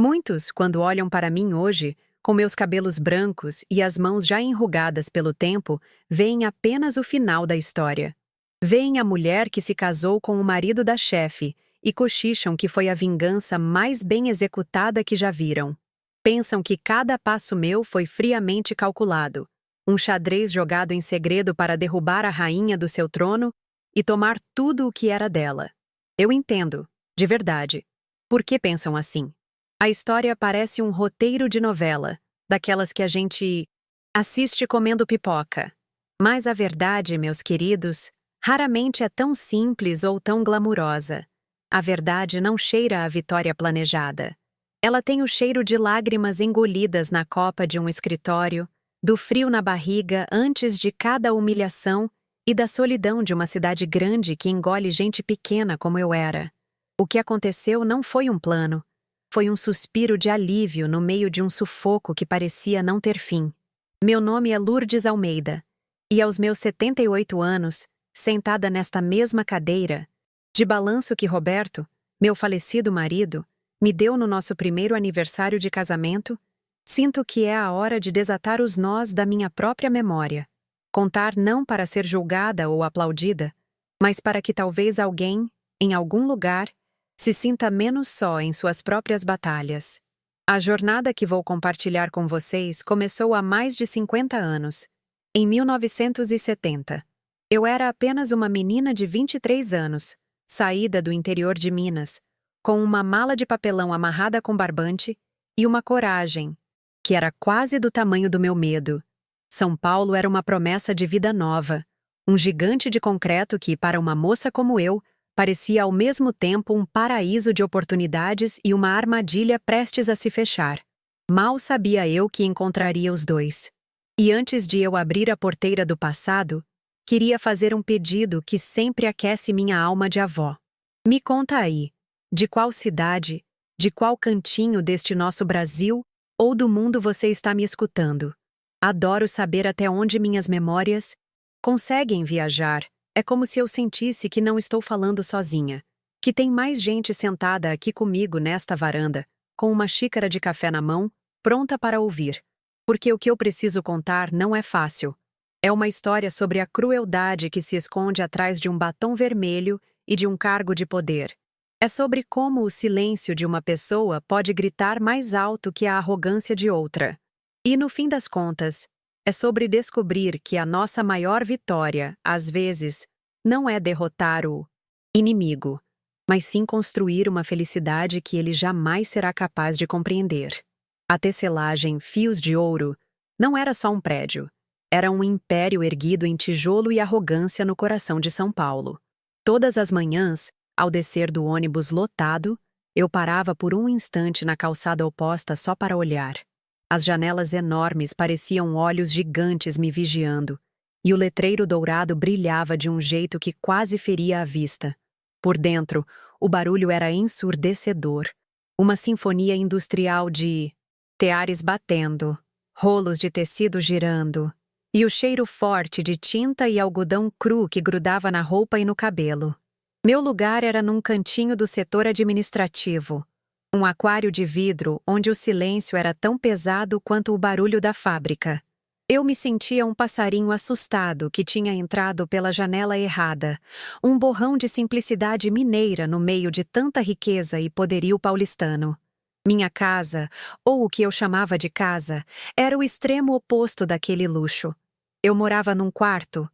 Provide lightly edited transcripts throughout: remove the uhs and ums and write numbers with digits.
Muitos, quando olham para mim hoje, com meus cabelos brancos e as mãos já enrugadas pelo tempo, veem apenas o final da história. Veem a mulher que se casou com o marido da chefe e cochicham que foi a vingança mais bem executada que já viram. Pensam que cada passo meu foi friamente calculado, um xadrez jogado em segredo para derrubar a rainha do seu trono e tomar tudo o que era dela. Eu entendo, de verdade. Por que pensam assim? A história parece um roteiro de novela, daquelas que a gente assiste comendo pipoca. Mas a verdade, meus queridos, raramente é tão simples ou tão glamurosa. A verdade não cheira a vitória planejada. Ela tem o cheiro de lágrimas engolidas na copa de um escritório, do frio na barriga antes de cada humilhação e da solidão de uma cidade grande que engole gente pequena como eu era. O que aconteceu não foi um plano. Foi um suspiro de alívio no meio de um sufoco que parecia não ter fim. Meu nome é Lourdes Almeida, e aos meus 78 anos, sentada nesta mesma cadeira, de balanço que Roberto, meu falecido marido, me deu no nosso primeiro aniversário de casamento, sinto que é a hora de desatar os nós da minha própria memória. Contar não para ser julgada ou aplaudida, mas para que talvez alguém, em algum lugar, se sinta menos só em suas próprias batalhas. A jornada que vou compartilhar com vocês começou há mais de 50 anos, em 1970. Eu era apenas uma menina de 23 anos, saída do interior de Minas, com uma mala de papelão amarrada com barbante e uma coragem, que era quase do tamanho do meu medo. São Paulo era uma promessa de vida nova, um gigante de concreto que, para uma moça como eu, parecia ao mesmo tempo um paraíso de oportunidades e uma armadilha prestes a se fechar. Mal sabia eu que encontraria os dois. E antes de eu abrir a porteira do passado, queria fazer um pedido que sempre aquece minha alma de avó. Me conta aí, de qual cidade, de qual cantinho deste nosso Brasil ou do mundo você está me escutando? Adoro saber até onde minhas memórias conseguem viajar. É como se eu sentisse que não estou falando sozinha, que tem mais gente sentada aqui comigo nesta varanda, com uma xícara de café na mão, pronta para ouvir. Porque o que eu preciso contar não é fácil. É uma história sobre a crueldade que se esconde atrás de um batom vermelho e de um cargo de poder. É sobre como o silêncio de uma pessoa pode gritar mais alto que a arrogância de outra. E, no fim das contas, é sobre descobrir que a nossa maior vitória, às vezes, não é derrotar o inimigo, mas sim construir uma felicidade que ele jamais será capaz de compreender. A tecelagem Fios de Ouro não era só um prédio, era um império erguido em tijolo e arrogância no coração de São Paulo. Todas as manhãs, ao descer do ônibus lotado, eu parava por um instante na calçada oposta só para olhar. As janelas enormes pareciam olhos gigantes me vigiando, e o letreiro dourado brilhava de um jeito que quase feria a vista. Por dentro, o barulho era ensurdecedor, uma sinfonia industrial de teares batendo, rolos de tecido girando, e o cheiro forte de tinta e algodão cru que grudava na roupa e no cabelo. Meu lugar era num cantinho do setor administrativo, um aquário de vidro onde o silêncio era tão pesado quanto o barulho da fábrica. Eu me sentia um passarinho assustado que tinha entrado pela janela errada, um borrão de simplicidade mineira no meio de tanta riqueza e poderio paulistano. Minha casa, ou o que eu chamava de casa, era o extremo oposto daquele luxo. Eu morava num quarto,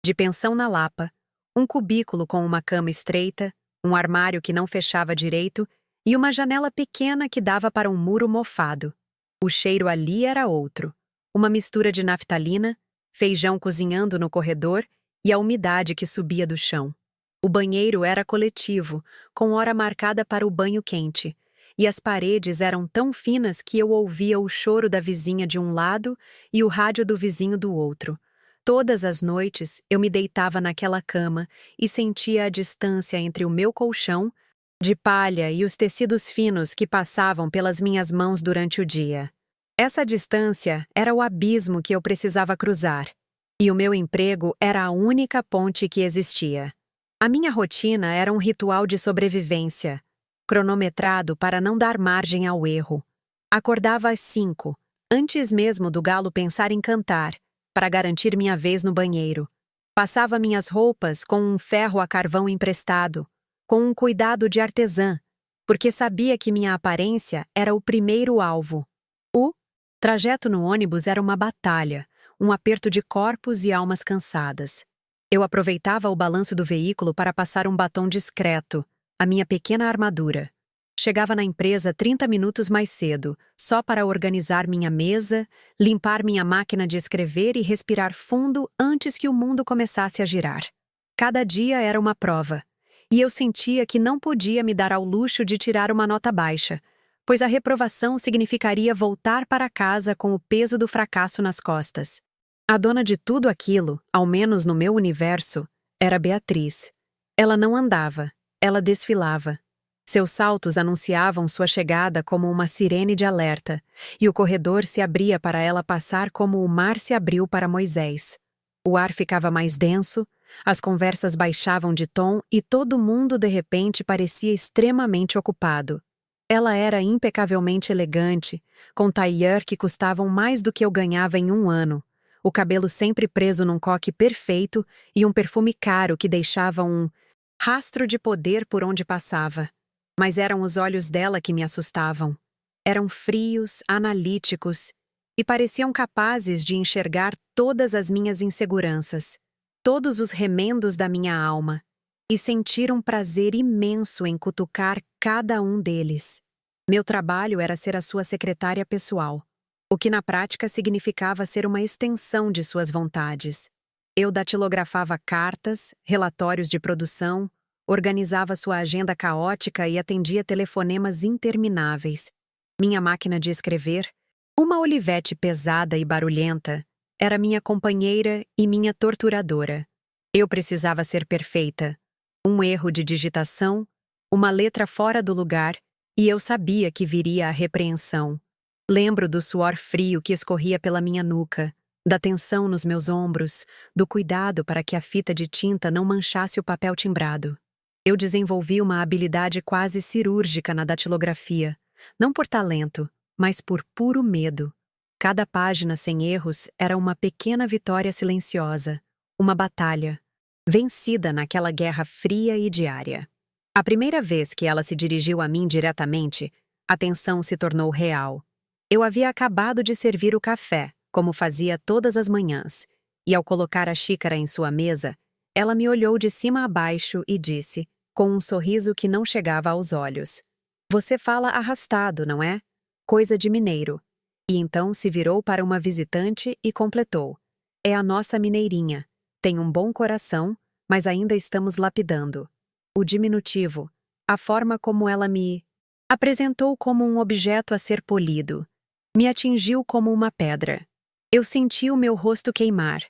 de pensão na Lapa, um cubículo com uma cama estreita, um armário que não fechava direito e uma janela pequena que dava para um muro mofado. O cheiro ali era outro, uma mistura de naftalina, feijão cozinhando no corredor e a umidade que subia do chão. O banheiro era coletivo, com hora marcada para o banho quente, e as paredes eram tão finas que eu ouvia o choro da vizinha de um lado e o rádio do vizinho do outro. Todas as noites eu me deitava naquela cama e sentia a distância entre o meu colchão de palha e os tecidos finos que passavam pelas minhas mãos durante o dia. Essa distância era o abismo que eu precisava cruzar, e o meu emprego era a única ponte que existia. A minha rotina era um ritual de sobrevivência. cronometrado para não dar margem ao erro. Acordava às 5, antes mesmo do galo pensar em cantar, para garantir minha vez no banheiro. Passava minhas roupas com um ferro a carvão emprestado, com um cuidado de artesã, porque sabia que minha aparência era o primeiro alvo. O trajeto no ônibus era uma batalha, um aperto de corpos e almas cansadas. Eu aproveitava o balanço do veículo para passar um batom discreto, a minha pequena armadura. Chegava na empresa 30 minutos mais cedo, só para organizar minha mesa, limpar minha máquina de escrever e respirar fundo antes que o mundo começasse a girar. Cada dia era uma prova, e eu sentia que não podia me dar ao luxo de tirar uma nota baixa, pois a reprovação significaria voltar para casa com o peso do fracasso nas costas. A dona de tudo aquilo, ao menos no meu universo, era Beatriz. Ela não andava, ela desfilava. Seus saltos anunciavam sua chegada como uma sirene de alerta, e o corredor se abria para ela passar como o mar se abriu para Moisés. O ar ficava mais denso, as conversas baixavam de tom e todo mundo de repente parecia extremamente ocupado. Ela era impecavelmente elegante, com tailleur que custavam mais do que eu ganhava em um ano, o cabelo sempre preso num coque perfeito e um perfume caro que deixava um rastro de poder por onde passava. Mas eram os olhos dela que me assustavam. Eram frios, analíticos, e pareciam capazes de enxergar todas as minhas inseguranças, todos os remendos da minha alma, e sentir um prazer imenso em cutucar cada um deles. Meu trabalho era ser a sua secretária pessoal, o que na prática significava ser uma extensão de suas vontades. Eu datilografava cartas, relatórios de produção, organizava sua agenda caótica e atendia telefonemas intermináveis. Minha máquina de escrever, uma Olivetti pesada e barulhenta, era minha companheira e minha torturadora. Eu precisava ser perfeita. Um erro de digitação, uma letra fora do lugar, e eu sabia que viria a repreensão. Lembro do suor frio que escorria pela minha nuca, da tensão nos meus ombros, do cuidado para que a fita de tinta não manchasse o papel timbrado. Eu desenvolvi uma habilidade quase cirúrgica na datilografia, não por talento, mas por puro medo. Cada página sem erros era uma pequena vitória silenciosa, uma batalha, vencida naquela guerra fria e diária. A primeira vez que ela se dirigiu a mim diretamente, a tensão se tornou real. Eu havia acabado de servir o café, como fazia todas as manhãs, e ao colocar a xícara em sua mesa, ela me olhou de cima a baixo e disse, com um sorriso que não chegava aos olhos: "Você fala arrastado, não é? Coisa de mineiro." E então se virou para uma visitante e completou: "É a nossa mineirinha. Tem um bom coração, mas ainda estamos lapidando." O diminutivo, a forma como ela me apresentou como um objeto a ser polido, me atingiu como uma pedra. Eu senti o meu rosto queimar,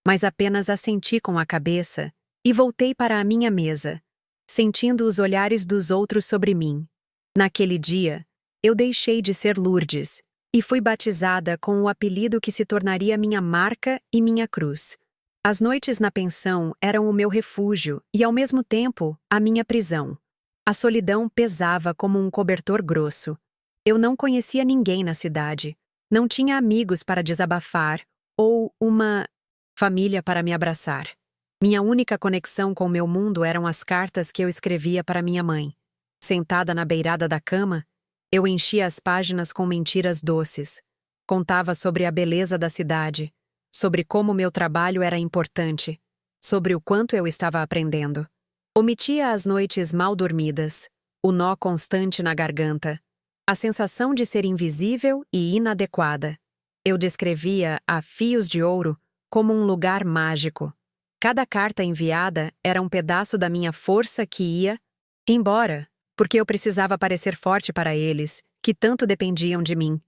mas apenas assenti com a cabeça e voltei para a minha mesa, sentindo os olhares dos outros sobre mim. Naquele dia, eu deixei de ser Lourdes e fui batizada com o apelido que se tornaria minha marca e minha cruz. As noites na pensão eram o meu refúgio e, ao mesmo tempo, a minha prisão. A solidão pesava como um cobertor grosso. Eu não conhecia ninguém na cidade, não tinha amigos para desabafar ou uma família para me abraçar. Minha única conexão com meu mundo eram as cartas que eu escrevia para minha mãe. Sentada na beirada da cama, eu enchia as páginas com mentiras doces. Contava sobre a beleza da cidade, sobre como meu trabalho era importante, sobre o quanto eu estava aprendendo. Omitia as noites mal dormidas, o nó constante na garganta, a sensação de ser invisível e inadequada. Eu descrevia a fios de ouro como um lugar mágico. Cada carta enviada era um pedaço da minha força que ia embora, porque eu precisava parecer forte para eles, que tanto dependiam de mim.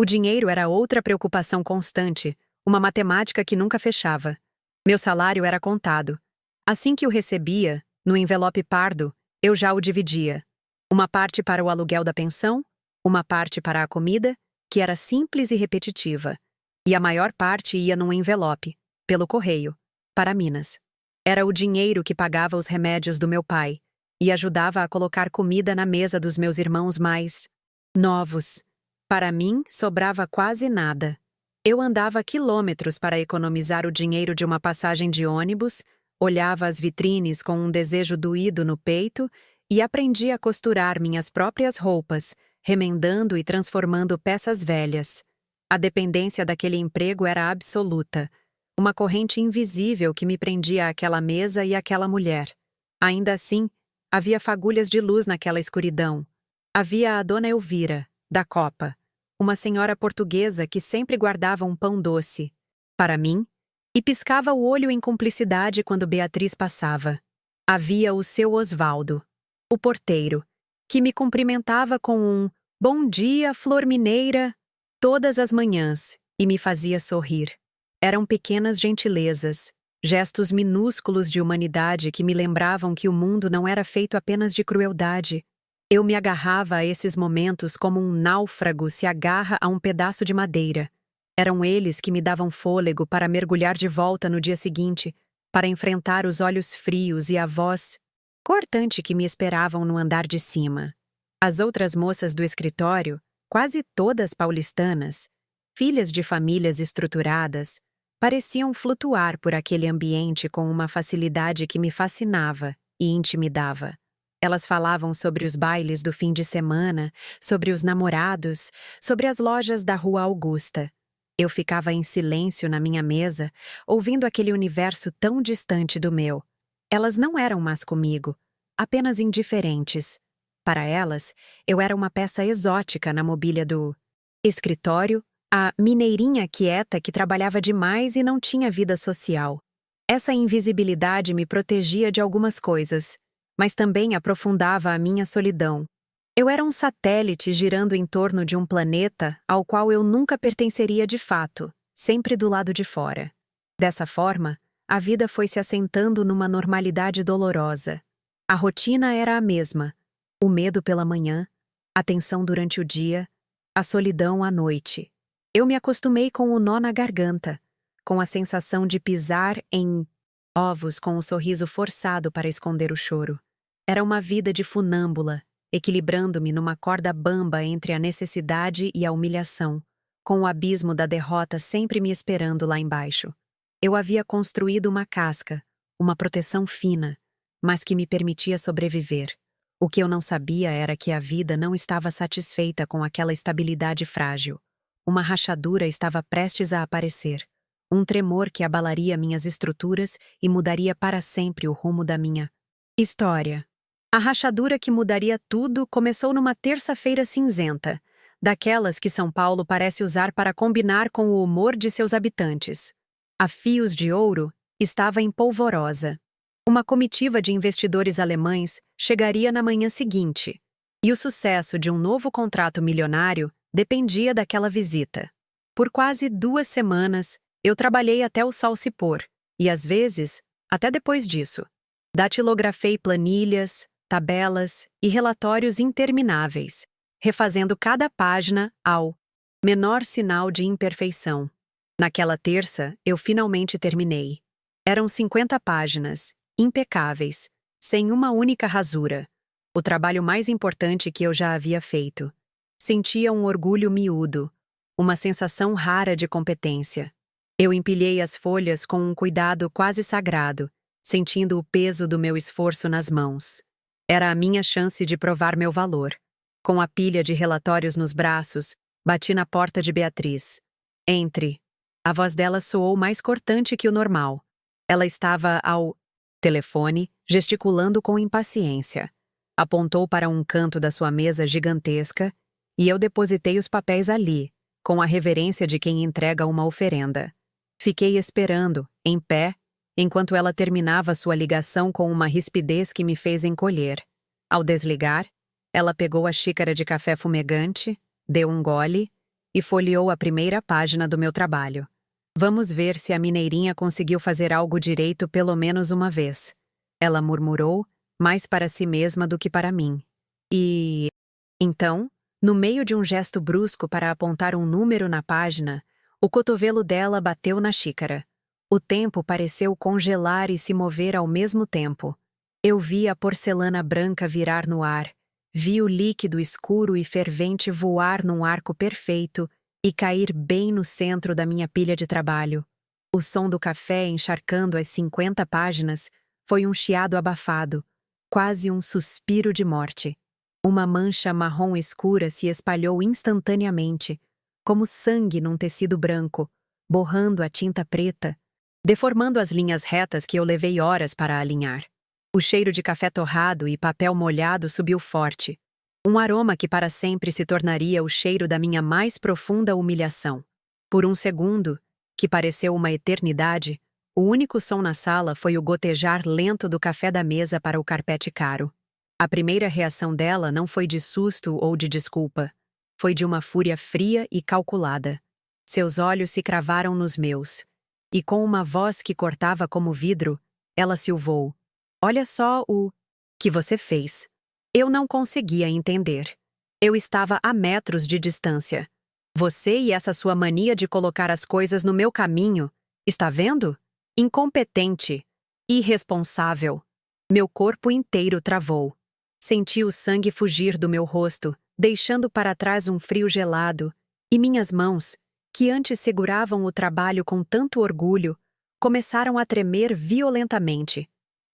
O dinheiro era outra preocupação constante, uma matemática que nunca fechava. Meu salário era contado. Assim que o recebia, no envelope pardo, eu já o dividia. Uma parte para o aluguel da pensão, uma parte para a comida, que era simples e repetitiva, e a maior parte ia num envelope, pelo correio, para Minas. Era o dinheiro que pagava os remédios do meu pai, e ajudava a colocar comida na mesa dos meus irmãos mais novos. Para mim, sobrava quase nada. Eu andava quilômetros para economizar o dinheiro de uma passagem de ônibus, olhava as vitrines com um desejo doído no peito e aprendi a costurar minhas próprias roupas, remendando e transformando peças velhas. A dependência daquele emprego era absoluta, uma corrente invisível que me prendia àquela mesa e àquela mulher. Ainda assim, havia fagulhas de luz naquela escuridão. Havia a dona Elvira, da Copa, uma senhora portuguesa que sempre guardava um pão doce para mim e piscava o olho em cumplicidade quando Beatriz passava. Havia o seu Osvaldo, o porteiro, que me cumprimentava com um "Bom dia, Flor Mineira", todas as manhãs, e me fazia sorrir. Eram pequenas gentilezas, gestos minúsculos de humanidade que me lembravam que o mundo não era feito apenas de crueldade. Eu me agarrava a esses momentos como um náufrago se agarra a um pedaço de madeira. Eram eles que me davam fôlego para mergulhar de volta no dia seguinte, para enfrentar os olhos frios e a voz cortante que me esperavam no andar de cima. As outras moças do escritório, quase todas paulistanas, filhas de famílias estruturadas, pareciam flutuar por aquele ambiente com uma facilidade que me fascinava e intimidava. Elas falavam sobre os bailes do fim de semana, sobre os namorados, sobre as lojas da Rua Augusta. Eu ficava em silêncio na minha mesa, ouvindo aquele universo tão distante do meu. Elas não eram más comigo, apenas indiferentes. Para elas, eu era uma peça exótica na mobília do escritório, a mineirinha quieta que trabalhava demais e não tinha vida social. Essa invisibilidade me protegia de algumas coisas, mas também aprofundava a minha solidão. Eu era um satélite girando em torno de um planeta ao qual eu nunca pertenceria de fato, sempre do lado de fora. Dessa forma, a vida foi se assentando numa normalidade dolorosa. A rotina era a mesma: o medo pela manhã, a tensão durante o dia, a solidão à noite. Eu me acostumei com o nó na garganta, com a sensação de pisar em ovos com um sorriso forçado para esconder o choro. Era uma vida de funâmbula, equilibrando-me numa corda bamba entre a necessidade e a humilhação, com o abismo da derrota sempre me esperando lá embaixo. Eu havia construído uma casca, uma proteção fina, mas que me permitia sobreviver. O que eu não sabia era que a vida não estava satisfeita com aquela estabilidade frágil. Uma rachadura estava prestes a aparecer, um tremor que abalaria minhas estruturas e mudaria para sempre o rumo da minha história. A rachadura que mudaria tudo começou numa terça-feira cinzenta, daquelas que São Paulo parece usar para combinar com o humor de seus habitantes. A fios de ouro estava em polvorosa. Uma comitiva de investidores alemães chegaria na manhã seguinte, e o sucesso de um novo contrato milionário dependia daquela visita. Por quase 2 semanas, eu trabalhei até o sol se pôr, e às vezes, até depois disso. Datilografei planilhas, tabelas e relatórios intermináveis, refazendo cada página ao menor sinal de imperfeição. Naquela terça, eu finalmente terminei. Eram 50 páginas, impecáveis, sem uma única rasura. O trabalho mais importante que eu já havia feito. Sentia um orgulho miúdo, uma sensação rara de competência. Eu empilhei as folhas com um cuidado quase sagrado, sentindo o peso do meu esforço nas mãos. Era a minha chance de provar meu valor. Com a pilha de relatórios nos braços, bati na porta de Beatriz. "Entre." A voz dela soou mais cortante que o normal. Ela estava ao telefone, gesticulando com impaciência. Apontou para um canto da sua mesa gigantesca e eu depositei os papéis ali, com a reverência de quem entrega uma oferenda. Fiquei esperando, em pé, enquanto ela terminava sua ligação com uma rispidez que me fez encolher. Ao desligar, ela pegou a xícara de café fumegante, deu um gole e folheou a primeira página do meu trabalho. "Vamos ver se a mineirinha conseguiu fazer algo direito pelo menos uma vez", ela murmurou, mais para si mesma do que para mim. E então, no meio de um gesto brusco para apontar um número na página, o cotovelo dela bateu na xícara. O tempo pareceu congelar e se mover ao mesmo tempo. Eu vi a porcelana branca virar no ar, vi o líquido escuro e fervente voar num arco perfeito e cair bem no centro da minha pilha de trabalho. O som do café encharcando as 50 páginas foi um chiado abafado, quase um suspiro de morte. Uma mancha marrom escura se espalhou instantaneamente, como sangue num tecido branco, borrando a tinta preta, deformando as linhas retas que eu levei horas para alinhar. O cheiro de café torrado e papel molhado subiu forte, um aroma que para sempre se tornaria o cheiro da minha mais profunda humilhação. Por um segundo, que pareceu uma eternidade, o único som na sala foi o gotejar lento do café da mesa para o carpete caro. A primeira reação dela não foi de susto ou de desculpa. Foi de uma fúria fria e calculada. Seus olhos se cravaram nos meus. E com uma voz que cortava como vidro, ela silvou. Olha só o que você fez. Eu não conseguia entender. Eu estava a metros de distância. Você e essa sua mania de colocar as coisas no meu caminho, está vendo? Incompetente. Irresponsável. Meu corpo inteiro travou. Senti o sangue fugir do meu rosto, deixando para trás um frio gelado, e minhas mãos, que antes seguravam o trabalho com tanto orgulho, começaram a tremer violentamente.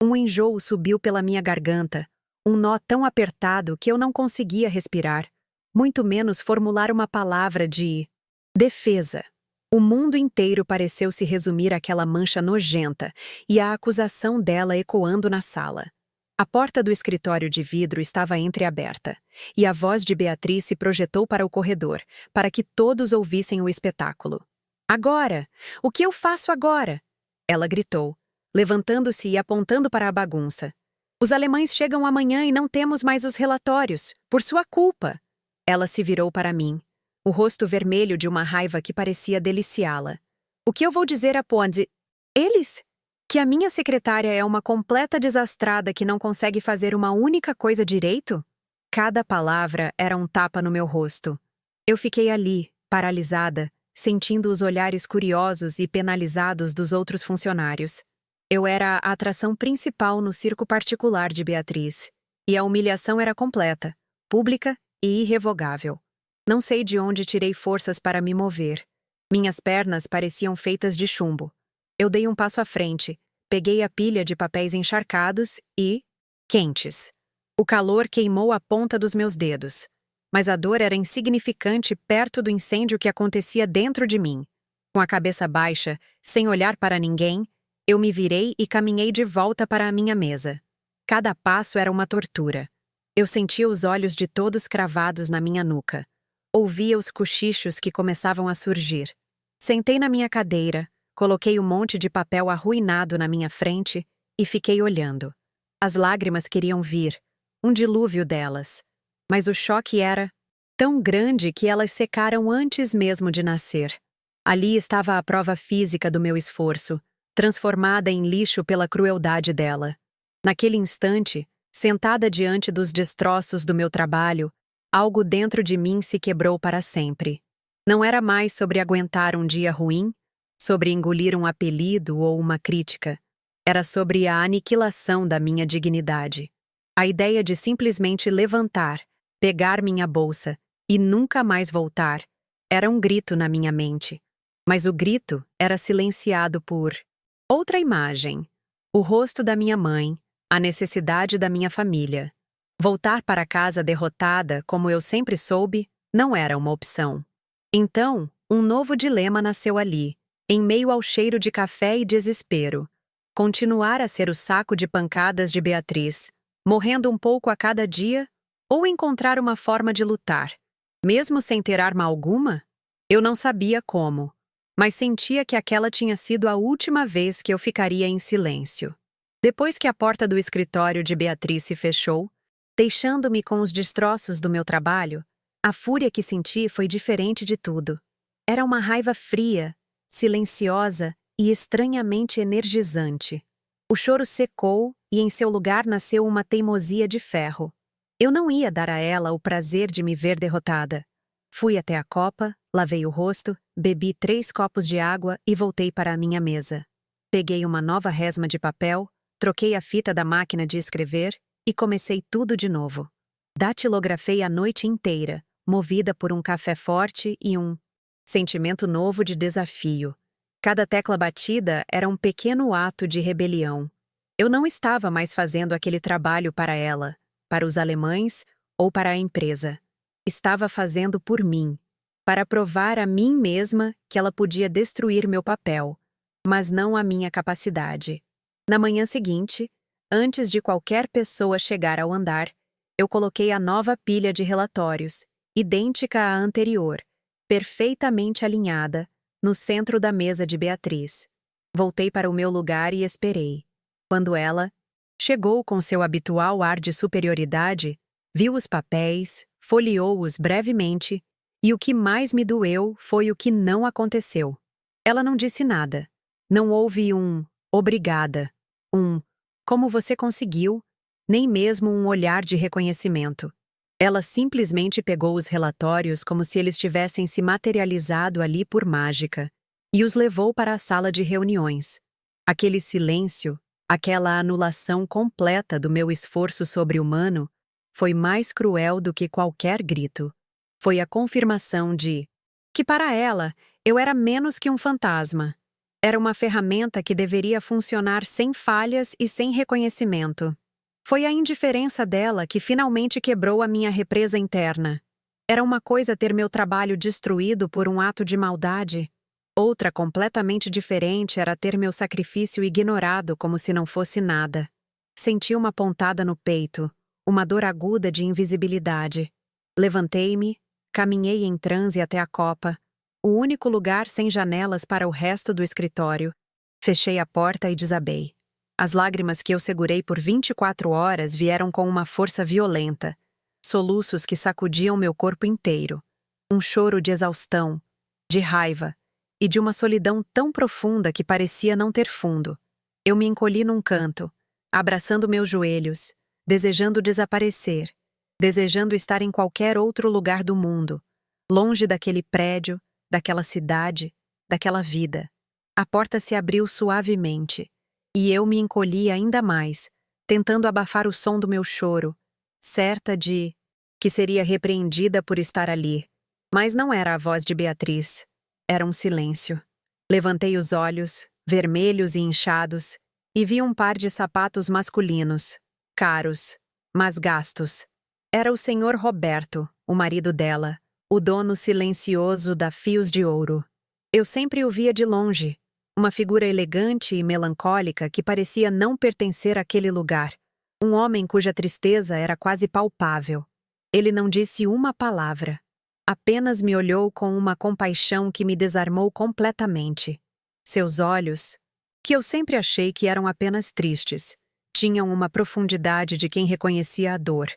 Um enjoo subiu pela minha garganta, um nó tão apertado que eu não conseguia respirar, muito menos formular uma palavra de defesa. O mundo inteiro pareceu se resumir àquela mancha nojenta e à acusação dela ecoando na sala. A porta do escritório de vidro estava entreaberta, e a voz de Beatriz se projetou para o corredor, para que todos ouvissem o espetáculo. Agora! O que eu faço agora? Ela gritou, levantando-se e apontando para a bagunça. Os alemães chegam amanhã e não temos mais os relatórios, por sua culpa. Ela se virou para mim, o rosto vermelho de uma raiva que parecia deliciá-la. O que eu vou dizer a Pond? Eles? Que a minha secretária é uma completa desastrada que não consegue fazer uma única coisa direito? Cada palavra era um tapa no meu rosto. Eu fiquei ali, paralisada, sentindo os olhares curiosos e penalizados dos outros funcionários. Eu era a atração principal no circo particular de Beatriz, e a humilhação era completa, pública e irrevogável. Não sei de onde tirei forças para me mover. Minhas pernas pareciam feitas de chumbo. Eu dei um passo à frente, peguei a pilha de papéis encharcados e quentes. O calor queimou a ponta dos meus dedos, mas a dor era insignificante perto do incêndio que acontecia dentro de mim. Com a cabeça baixa, sem olhar para ninguém, eu me virei e caminhei de volta para a minha mesa. Cada passo era uma tortura. Eu sentia os olhos de todos cravados na minha nuca. Ouvia os cochichos que começavam a surgir. Sentei na minha cadeira, coloquei um monte de papel arruinado na minha frente e fiquei olhando. As lágrimas queriam vir, um dilúvio delas. Mas o choque era tão grande que elas secaram antes mesmo de nascer. Ali estava a prova física do meu esforço, transformada em lixo pela crueldade dela. Naquele instante, sentada diante dos destroços do meu trabalho, algo dentro de mim se quebrou para sempre. Não era mais sobre aguentar um dia ruim, sobre engolir um apelido ou uma crítica. Era sobre a aniquilação da minha dignidade. A ideia de simplesmente levantar, pegar minha bolsa e nunca mais voltar era um grito na minha mente. Mas o grito era silenciado por outra imagem. O rosto da minha mãe, a necessidade da minha família. Voltar para casa derrotada, como eu sempre soube, não era uma opção. Então, um novo dilema nasceu ali, em meio ao cheiro de café e desespero. Continuar a ser o saco de pancadas de Beatriz, morrendo um pouco a cada dia, ou encontrar uma forma de lutar, mesmo sem ter arma alguma? Eu não sabia como, mas sentia que aquela tinha sido a última vez que eu ficaria em silêncio. Depois que a porta do escritório de Beatriz se fechou, deixando-me com os destroços do meu trabalho, a fúria que senti foi diferente de tudo. Era uma raiva fria, silenciosa e estranhamente energizante. O choro secou e em seu lugar nasceu uma teimosia de ferro. Eu não ia dar a ela o prazer de me ver derrotada. Fui até a copa, lavei o rosto, bebi 3 copos de água e voltei para a minha mesa. Peguei uma nova resma de papel, Troquei a fita da máquina de escrever e comecei tudo de novo. Datilografei a noite inteira, movida por um café forte e um sentimento novo de desafio. Cada tecla batida era um pequeno ato de rebelião. Eu não estava mais fazendo aquele trabalho para ela, para os alemães ou para a empresa. Estava fazendo por mim, para provar a mim mesma que ela podia destruir meu papel, mas não a minha capacidade. Na manhã seguinte, antes de qualquer pessoa chegar ao andar, eu coloquei a nova pilha de relatórios, idêntica à anterior, perfeitamente alinhada, no centro da mesa de Beatriz. Voltei para o meu lugar e esperei. Quando ela chegou com seu habitual ar de superioridade, viu os papéis, folheou-os brevemente, e o que mais me doeu foi o que não aconteceu. Ela não disse nada. Não houve um obrigada, um como você conseguiu, nem mesmo um olhar de reconhecimento. Ela simplesmente pegou os relatórios como se eles tivessem se materializado ali por mágica e os levou para a sala de reuniões. Aquele silêncio, aquela anulação completa do meu esforço sobre-humano, foi mais cruel do que qualquer grito. Foi a confirmação de que, para ela, eu era menos que um fantasma. Era uma ferramenta que deveria funcionar sem falhas e sem reconhecimento. Foi a indiferença dela que finalmente quebrou a minha represa interna. Era uma coisa ter meu trabalho destruído por um ato de maldade. Outra completamente diferente era ter meu sacrifício ignorado como se não fosse nada. Senti uma pontada no peito, uma dor aguda de invisibilidade. Levantei-me, caminhei em transe até a copa, o único lugar sem janelas para o resto do escritório. Fechei a porta e desabei. As lágrimas que eu segurei por 24 horas vieram com uma força violenta, soluços que sacudiam meu corpo inteiro. Um choro de exaustão, de raiva e de uma solidão tão profunda que parecia não ter fundo. Eu me encolhi num canto, abraçando meus joelhos, desejando desaparecer, desejando estar em qualquer outro lugar do mundo, longe daquele prédio, daquela cidade, daquela vida. A porta se abriu suavemente, e eu me encolhi ainda mais, tentando abafar o som do meu choro, certa de que seria repreendida por estar ali. Mas não era a voz de Beatriz. Era um silêncio. Levantei os olhos, vermelhos e inchados, e vi um par de sapatos masculinos, caros, mas gastos. Era o senhor Roberto, o marido dela, o dono silencioso da Fios de Ouro. Eu sempre o via de longe, uma figura elegante e melancólica que parecia não pertencer àquele lugar, um homem cuja tristeza era quase palpável. Ele não disse uma palavra. Apenas me olhou com uma compaixão que me desarmou completamente. Seus olhos, que eu sempre achei que eram apenas tristes, tinham uma profundidade de quem reconhecia a dor,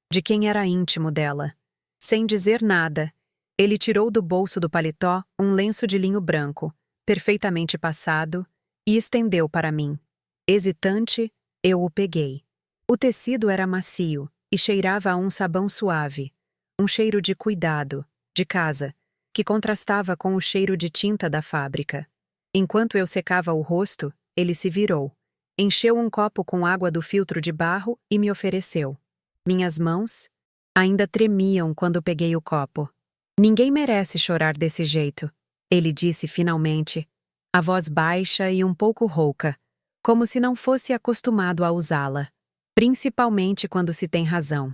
de quem era íntimo dela. Sem dizer nada, ele tirou do bolso do paletó um lenço de linho branco, perfeitamente passado, e estendeu para mim. Hesitante, eu o peguei. O tecido era macio e cheirava a um sabão suave, um cheiro de cuidado, de casa, que contrastava com o cheiro de tinta da fábrica. Enquanto eu secava o rosto, ele se virou, encheu um copo com água do filtro de barro e me ofereceu. Minhas mãos ainda tremiam quando peguei o copo. Ninguém merece chorar desse jeito, ele disse finalmente, a voz baixa e um pouco rouca, como se não fosse acostumado a usá-la, principalmente quando se tem razão.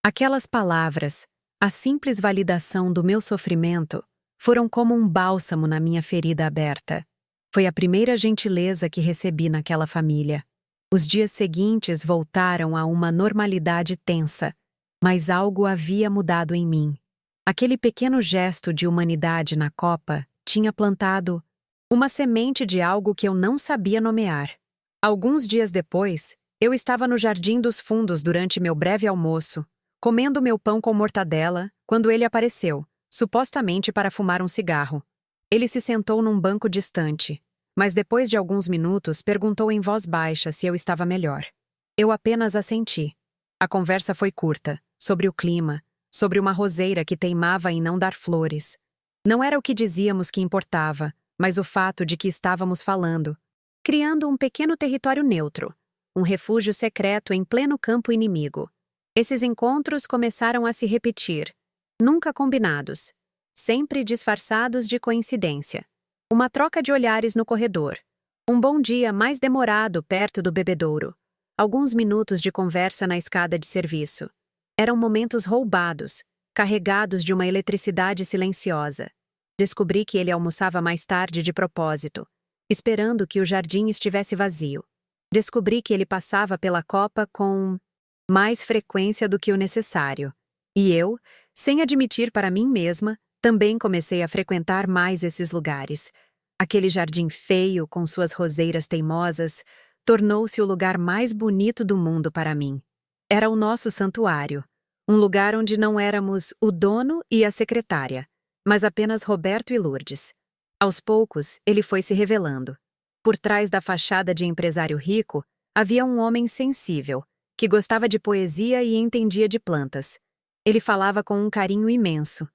Aquelas palavras, a simples validação do meu sofrimento, foram como um bálsamo na minha ferida aberta. Foi a primeira gentileza que recebi naquela família. Os dias seguintes voltaram a uma normalidade tensa, mas algo havia mudado em mim. Aquele pequeno gesto de humanidade na copa tinha plantado uma semente de algo que eu não sabia nomear. Alguns dias depois, eu estava no Jardim dos Fundos durante meu breve almoço, comendo meu pão com mortadela, quando ele apareceu, supostamente para fumar um cigarro. Ele se sentou num banco distante, mas depois de alguns minutos perguntou em voz baixa se eu estava melhor. Eu apenas assenti. A conversa foi curta, sobre o clima, sobre uma roseira que teimava em não dar flores. Não era o que dizíamos que importava, mas o fato de que estávamos falando, criando um pequeno território neutro, um refúgio secreto em pleno campo inimigo. Esses encontros começaram a se repetir, nunca combinados, sempre disfarçados de coincidência. Uma troca de olhares no corredor, um bom dia mais demorado perto do bebedouro, alguns minutos de conversa na escada de serviço. Eram momentos roubados, carregados de uma eletricidade silenciosa. Descobri que ele almoçava mais tarde de propósito, esperando que o jardim estivesse vazio. Descobri que ele passava pela copa com mais frequência do que o necessário. E eu, sem admitir para mim mesma, também comecei a frequentar mais esses lugares. Aquele jardim feio, com suas roseiras teimosas, tornou-se o lugar mais bonito do mundo para mim. Era o nosso santuário, um lugar onde não éramos o dono e a secretária, mas apenas Roberto e Lourdes. Aos poucos, ele foi se revelando. Por trás da fachada de empresário rico, havia um homem sensível, que gostava de poesia e entendia de plantas. Ele falava com um carinho imenso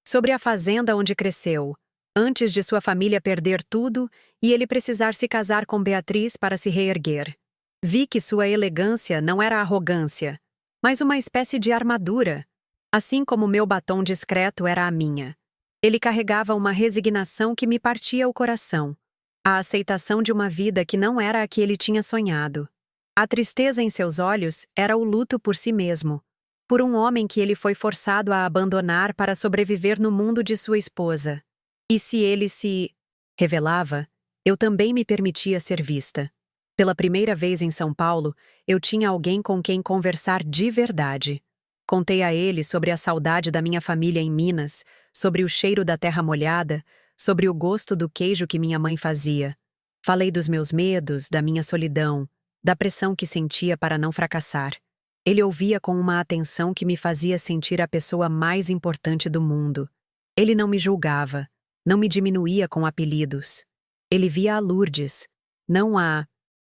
sobre a fazenda onde cresceu, antes de sua família perder tudo e ele precisar se casar com Beatriz para se reerguer. Vi que sua elegância não era arrogância, mas uma espécie de armadura, assim como meu batom discreto era a minha. Ele carregava uma resignação que me partia o coração, a aceitação de uma vida que não era a que ele tinha sonhado. A tristeza em seus olhos era o luto por si mesmo, por um homem que ele foi forçado a abandonar para sobreviver no mundo de sua esposa. E se ele se revelava, eu também me permitia ser vista. Pela primeira vez em São Paulo, eu tinha alguém com quem conversar de verdade. Contei a ele sobre a saudade da minha família em Minas, sobre o cheiro da terra molhada, sobre o gosto do queijo que minha mãe fazia. Falei dos meus medos, da minha solidão, da pressão que sentia para não fracassar. Ele ouvia com uma atenção que me fazia sentir a pessoa mais importante do mundo. Ele não me julgava, não me diminuía com apelidos. Ele via a Lourdes, não a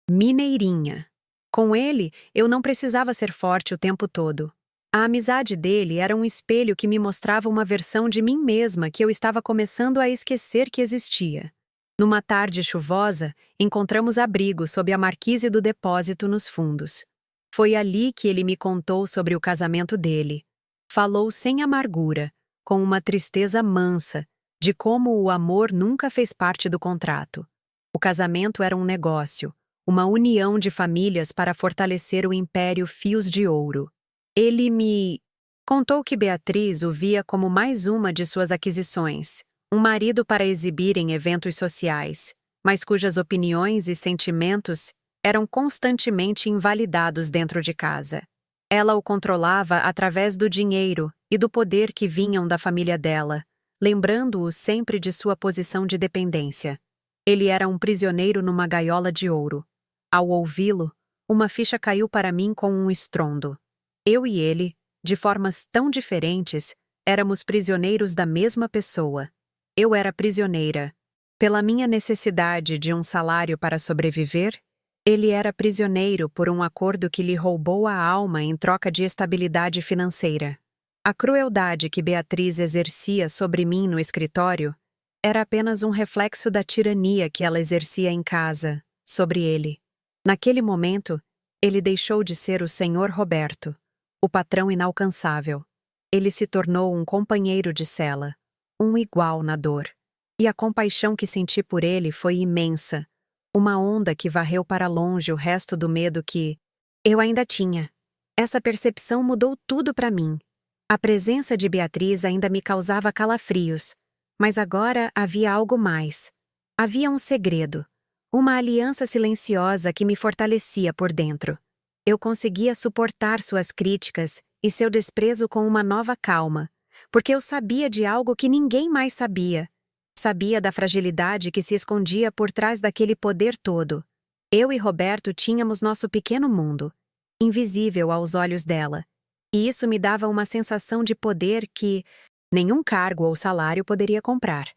Mineirinha. Com ele, eu não precisava ser forte o tempo todo. A amizade dele era um espelho que me mostrava uma versão de mim mesma que eu estava começando a esquecer que existia. Numa tarde chuvosa, encontramos abrigo sob a marquise do depósito nos fundos. Foi ali que ele me contou sobre o casamento dele. Falou sem amargura, com uma tristeza mansa, de como o amor nunca fez parte do contrato. O casamento era um negócio, uma união de famílias para fortalecer o império Fios de Ouro. Ele me contou que Beatriz o via como mais uma de suas aquisições, um marido para exibir em eventos sociais, mas cujas opiniões e sentimentos eram constantemente invalidados dentro de casa. Ela o controlava através do dinheiro e do poder que vinham da família dela, lembrando-o sempre de sua posição de dependência. Ele era um prisioneiro numa gaiola de ouro. Ao ouvi-lo, uma ficha caiu para mim com um estrondo. Eu e ele, de formas tão diferentes, éramos prisioneiros da mesma pessoa. Eu era prisioneira. Pela minha necessidade de um salário para sobreviver, ele era prisioneiro por um acordo que lhe roubou a alma em troca de estabilidade financeira. A crueldade que Beatriz exercia sobre mim no escritório era apenas um reflexo da tirania que ela exercia em casa, sobre ele. Naquele momento, ele deixou de ser o Senhor Roberto, o patrão inalcançável. Ele se tornou um companheiro de cela, um igual na dor. E a compaixão que senti por ele foi imensa, uma onda que varreu para longe o resto do medo que eu ainda tinha. Essa percepção mudou tudo para mim. A presença de Beatriz ainda me causava calafrios, mas agora havia algo mais. Havia um segredo, uma aliança silenciosa que me fortalecia por dentro. Eu conseguia suportar suas críticas e seu desprezo com uma nova calma, porque eu sabia de algo que ninguém mais sabia. Sabia da fragilidade que se escondia por trás daquele poder todo. Eu e Roberto tínhamos nosso pequeno mundo, invisível aos olhos dela, e isso me dava uma sensação de poder que nenhum cargo ou salário poderia comprar.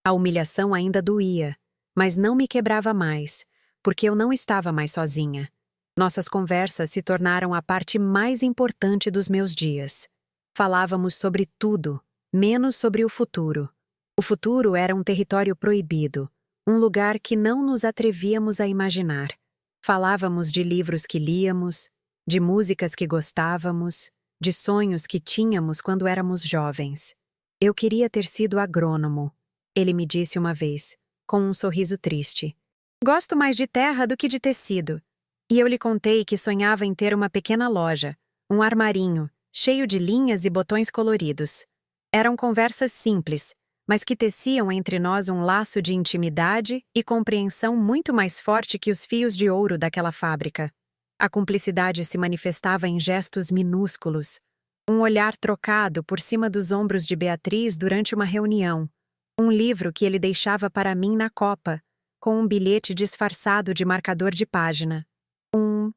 A humilhação ainda doía, mas não me quebrava mais, porque eu não estava mais sozinha. Nossas conversas se tornaram a parte mais importante dos meus dias. Falávamos sobre tudo, menos sobre o futuro. O futuro era um território proibido, um lugar que não nos atrevíamos a imaginar. Falávamos de livros que líamos, de músicas que gostávamos, de sonhos que tínhamos quando éramos jovens. Eu queria ter sido agrônomo, ele me disse uma vez, com um sorriso triste. Gosto mais de terra do que de tecido. E eu lhe contei que sonhava em ter uma pequena loja, um armarinho, cheio de linhas e botões coloridos. Eram conversas simples, mas que teciam entre nós um laço de intimidade e compreensão muito mais forte que os fios de ouro daquela fábrica. A cumplicidade se manifestava em gestos minúsculos. Um olhar trocado por cima dos ombros de Beatriz durante uma reunião. Um livro que ele deixava para mim na copa, com um bilhete disfarçado de marcador de página. Um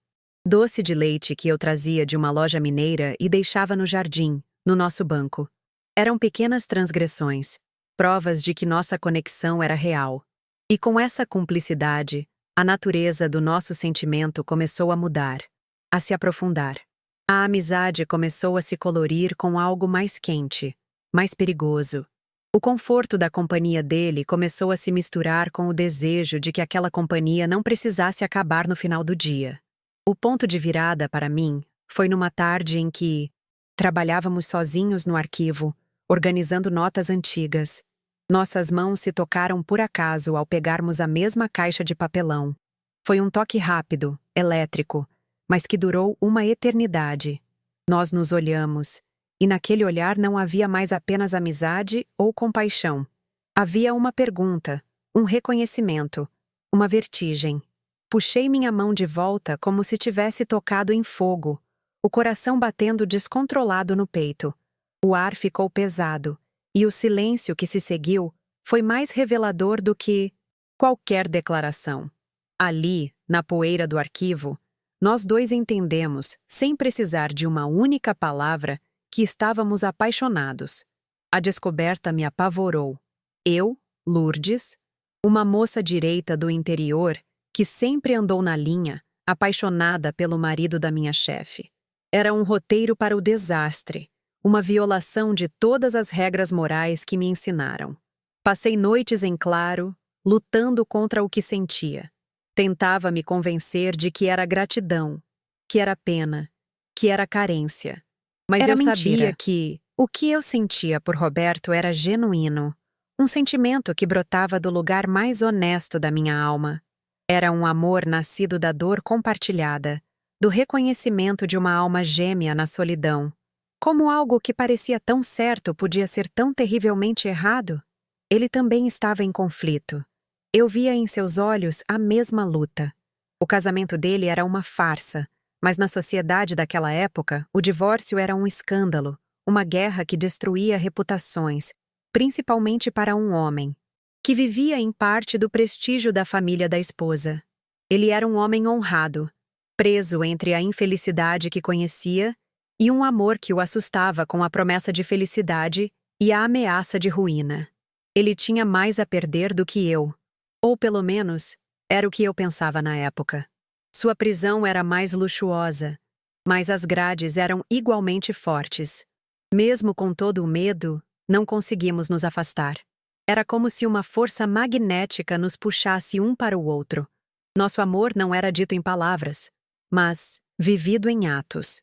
doce de leite que eu trazia de uma loja mineira e deixava no jardim, no nosso banco. Eram pequenas transgressões, provas de que nossa conexão era real. E com essa cumplicidade, a natureza do nosso sentimento começou a mudar, a se aprofundar. A amizade começou a se colorir com algo mais quente, mais perigoso. O conforto da companhia dele começou a se misturar com o desejo de que aquela companhia não precisasse acabar no final do dia. O ponto de virada, para mim, foi numa tarde em que trabalhávamos sozinhos no arquivo, organizando notas antigas. Nossas mãos se tocaram por acaso ao pegarmos a mesma caixa de papelão. Foi um toque rápido, elétrico, mas que durou uma eternidade. Nós nos olhamos, e naquele olhar não havia mais apenas amizade ou compaixão. Havia uma pergunta, um reconhecimento, uma vertigem. Puxei minha mão de volta como se tivesse tocado em fogo, o coração batendo descontrolado no peito. O ar ficou pesado, e o silêncio que se seguiu foi mais revelador do que qualquer declaração. Ali, na poeira do arquivo, nós dois entendemos, sem precisar de uma única palavra, que estávamos apaixonados. A descoberta me apavorou. Eu, Lourdes, uma moça direita do interior, que sempre andou na linha, apaixonada pelo marido da minha chefe. Era um roteiro para o desastre, uma violação de todas as regras morais que me ensinaram. Passei noites em claro, lutando contra o que sentia. Tentava me convencer de que era gratidão, que era pena, que era carência. Mas Era eu mentira. sabia que o que eu sentia por Roberto era genuíno, um sentimento que brotava do lugar mais honesto da minha alma. Era um amor nascido da dor compartilhada, do reconhecimento de uma alma gêmea na solidão. Como algo que parecia tão certo podia ser tão terrivelmente errado? Ele também estava em conflito. Eu via em seus olhos a mesma luta. O casamento dele era uma farsa, mas na sociedade daquela época, o divórcio era um escândalo, uma guerra que destruía reputações, principalmente para um homem, que vivia em parte do prestígio da família da esposa. Ele era um homem honrado, preso entre a infelicidade que conhecia e um amor que o assustava com a promessa de felicidade e a ameaça de ruína. Ele tinha mais a perder do que eu, ou pelo menos, era o que eu pensava na época. Sua prisão era mais luxuosa, mas as grades eram igualmente fortes. Mesmo com todo o medo, não conseguimos nos afastar. Era como se uma força magnética nos puxasse um para o outro. Nosso amor não era dito em palavras, mas vivido em atos.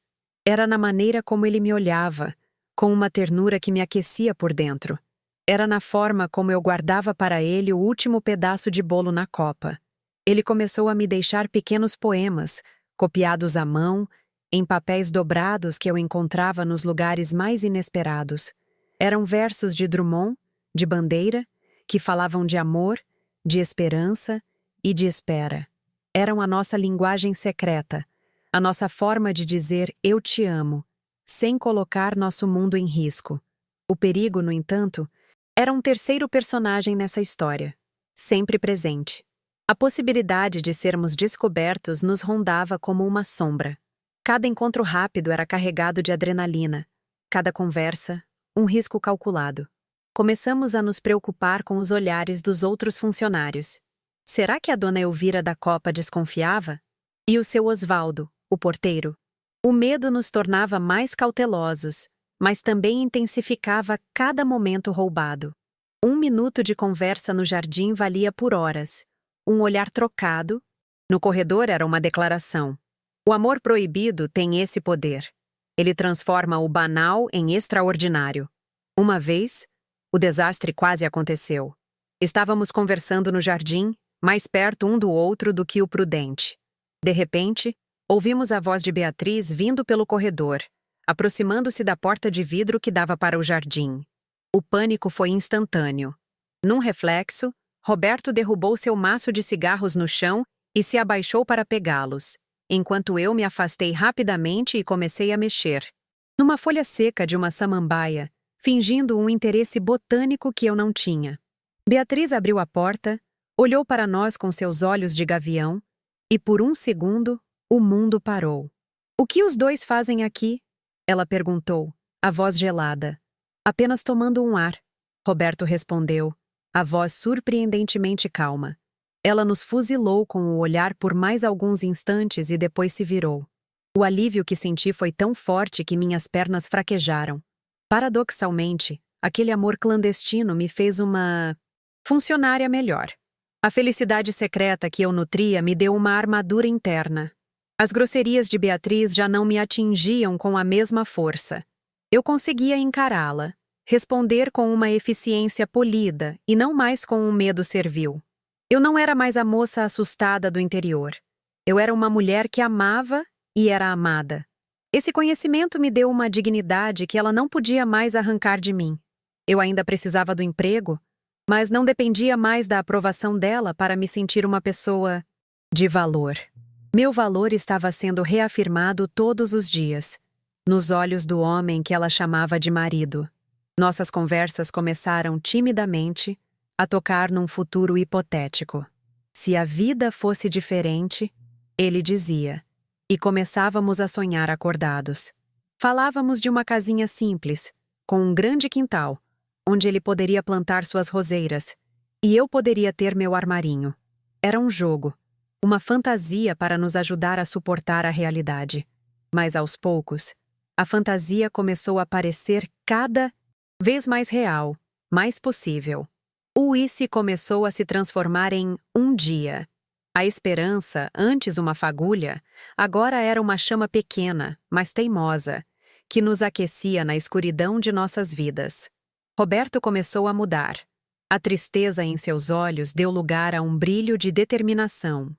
Era na maneira como ele me olhava, com uma ternura que me aquecia por dentro. Era na forma como eu guardava para ele o último pedaço de bolo na copa. Ele começou a me deixar pequenos poemas, copiados à mão, em papéis dobrados que eu encontrava nos lugares mais inesperados. Eram versos de Drummond, de Bandeira, que falavam de amor, de esperança e de espera. Eram a nossa linguagem secreta, a nossa forma de dizer "eu te amo", sem colocar nosso mundo em risco. O perigo, no entanto, era um terceiro personagem nessa história, sempre presente. A possibilidade de sermos descobertos nos rondava como uma sombra. Cada encontro rápido era carregado de adrenalina. Cada conversa, um risco calculado. Começamos a nos preocupar com os olhares dos outros funcionários. Será que a dona Elvira da Copa desconfiava? E o seu Osvaldo, o porteiro? O medo nos tornava mais cautelosos, mas também intensificava cada momento roubado. 1 minuto de conversa no jardim valia por horas. Um olhar trocado, No corredor era uma declaração. O amor proibido tem esse poder. Ele transforma o banal em extraordinário. Uma vez, o desastre quase aconteceu. Estávamos conversando no jardim, mais perto um do outro do que o prudente. De repente, ouvimos a voz de Beatriz vindo pelo corredor, aproximando-se da porta de vidro que dava para o jardim. O pânico foi instantâneo. Num reflexo, Roberto derrubou seu maço de cigarros no chão e se abaixou para pegá-los, enquanto eu me afastei rapidamente e comecei a mexer numa folha seca de uma samambaia, fingindo um interesse botânico que eu não tinha. Beatriz abriu a porta, olhou para nós com seus olhos de gavião, e por um segundo, o mundo parou. "O que os dois fazem aqui?" ela perguntou, a voz gelada. "Apenas tomando um ar", Roberto respondeu, a voz surpreendentemente calma. Ela nos fuzilou com o olhar por mais alguns instantes e depois se virou. O alívio que senti foi tão forte que minhas pernas fraquejaram. Paradoxalmente, aquele amor clandestino me fez uma funcionária melhor. A felicidade secreta que eu nutria me deu uma armadura interna. As grosserias de Beatriz já não me atingiam com a mesma força. Eu conseguia encará-la, responder com uma eficiência polida e não mais com um medo servil. Eu não era mais a moça assustada do interior. Eu era uma mulher que amava e era amada. Esse conhecimento me deu uma dignidade que ela não podia mais arrancar de mim. Eu ainda precisava do emprego, mas não dependia mais da aprovação dela para me sentir uma pessoa de valor. Meu valor estava sendo reafirmado todos os dias, nos olhos do homem que ela chamava de marido. Nossas conversas começaram timidamente a tocar num futuro hipotético. Se a vida fosse diferente, ele dizia, e começávamos a sonhar acordados. Falávamos de uma casinha simples, com um grande quintal, onde ele poderia plantar suas roseiras, e eu poderia ter meu armarinho. Era um jogo, uma fantasia para nos ajudar a suportar a realidade. Mas aos poucos, a fantasia começou a parecer cada vez mais real, mais possível. O Isse começou a se transformar em um dia. A esperança, antes uma fagulha, agora era uma chama pequena, mas teimosa, que nos aquecia na escuridão de nossas vidas. Roberto começou a mudar. A tristeza em seus olhos deu lugar a um brilho de determinação.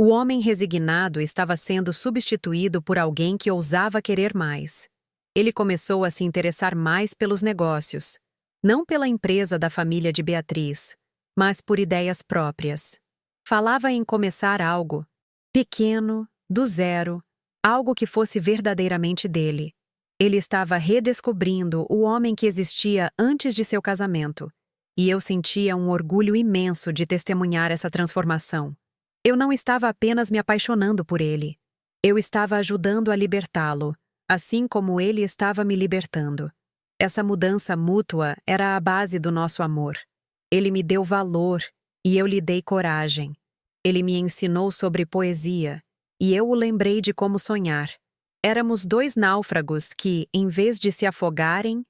O homem resignado estava sendo substituído por alguém que ousava querer mais. Ele começou a se interessar mais pelos negócios, não pela empresa da família de Beatriz, mas por ideias próprias. Falava em começar algo, pequeno, do zero, algo que fosse verdadeiramente dele. Ele estava redescobrindo o homem que existia antes de seu casamento, e eu sentia um orgulho imenso de testemunhar essa transformação. Eu não estava apenas me apaixonando por ele. Eu estava ajudando a libertá-lo, assim como ele estava me libertando. Essa mudança mútua era a base do nosso amor. Ele me deu valor e eu lhe dei coragem. Ele me ensinou sobre poesia e eu o lembrei de como sonhar. Éramos dois náufragos que, em vez de se afogarem,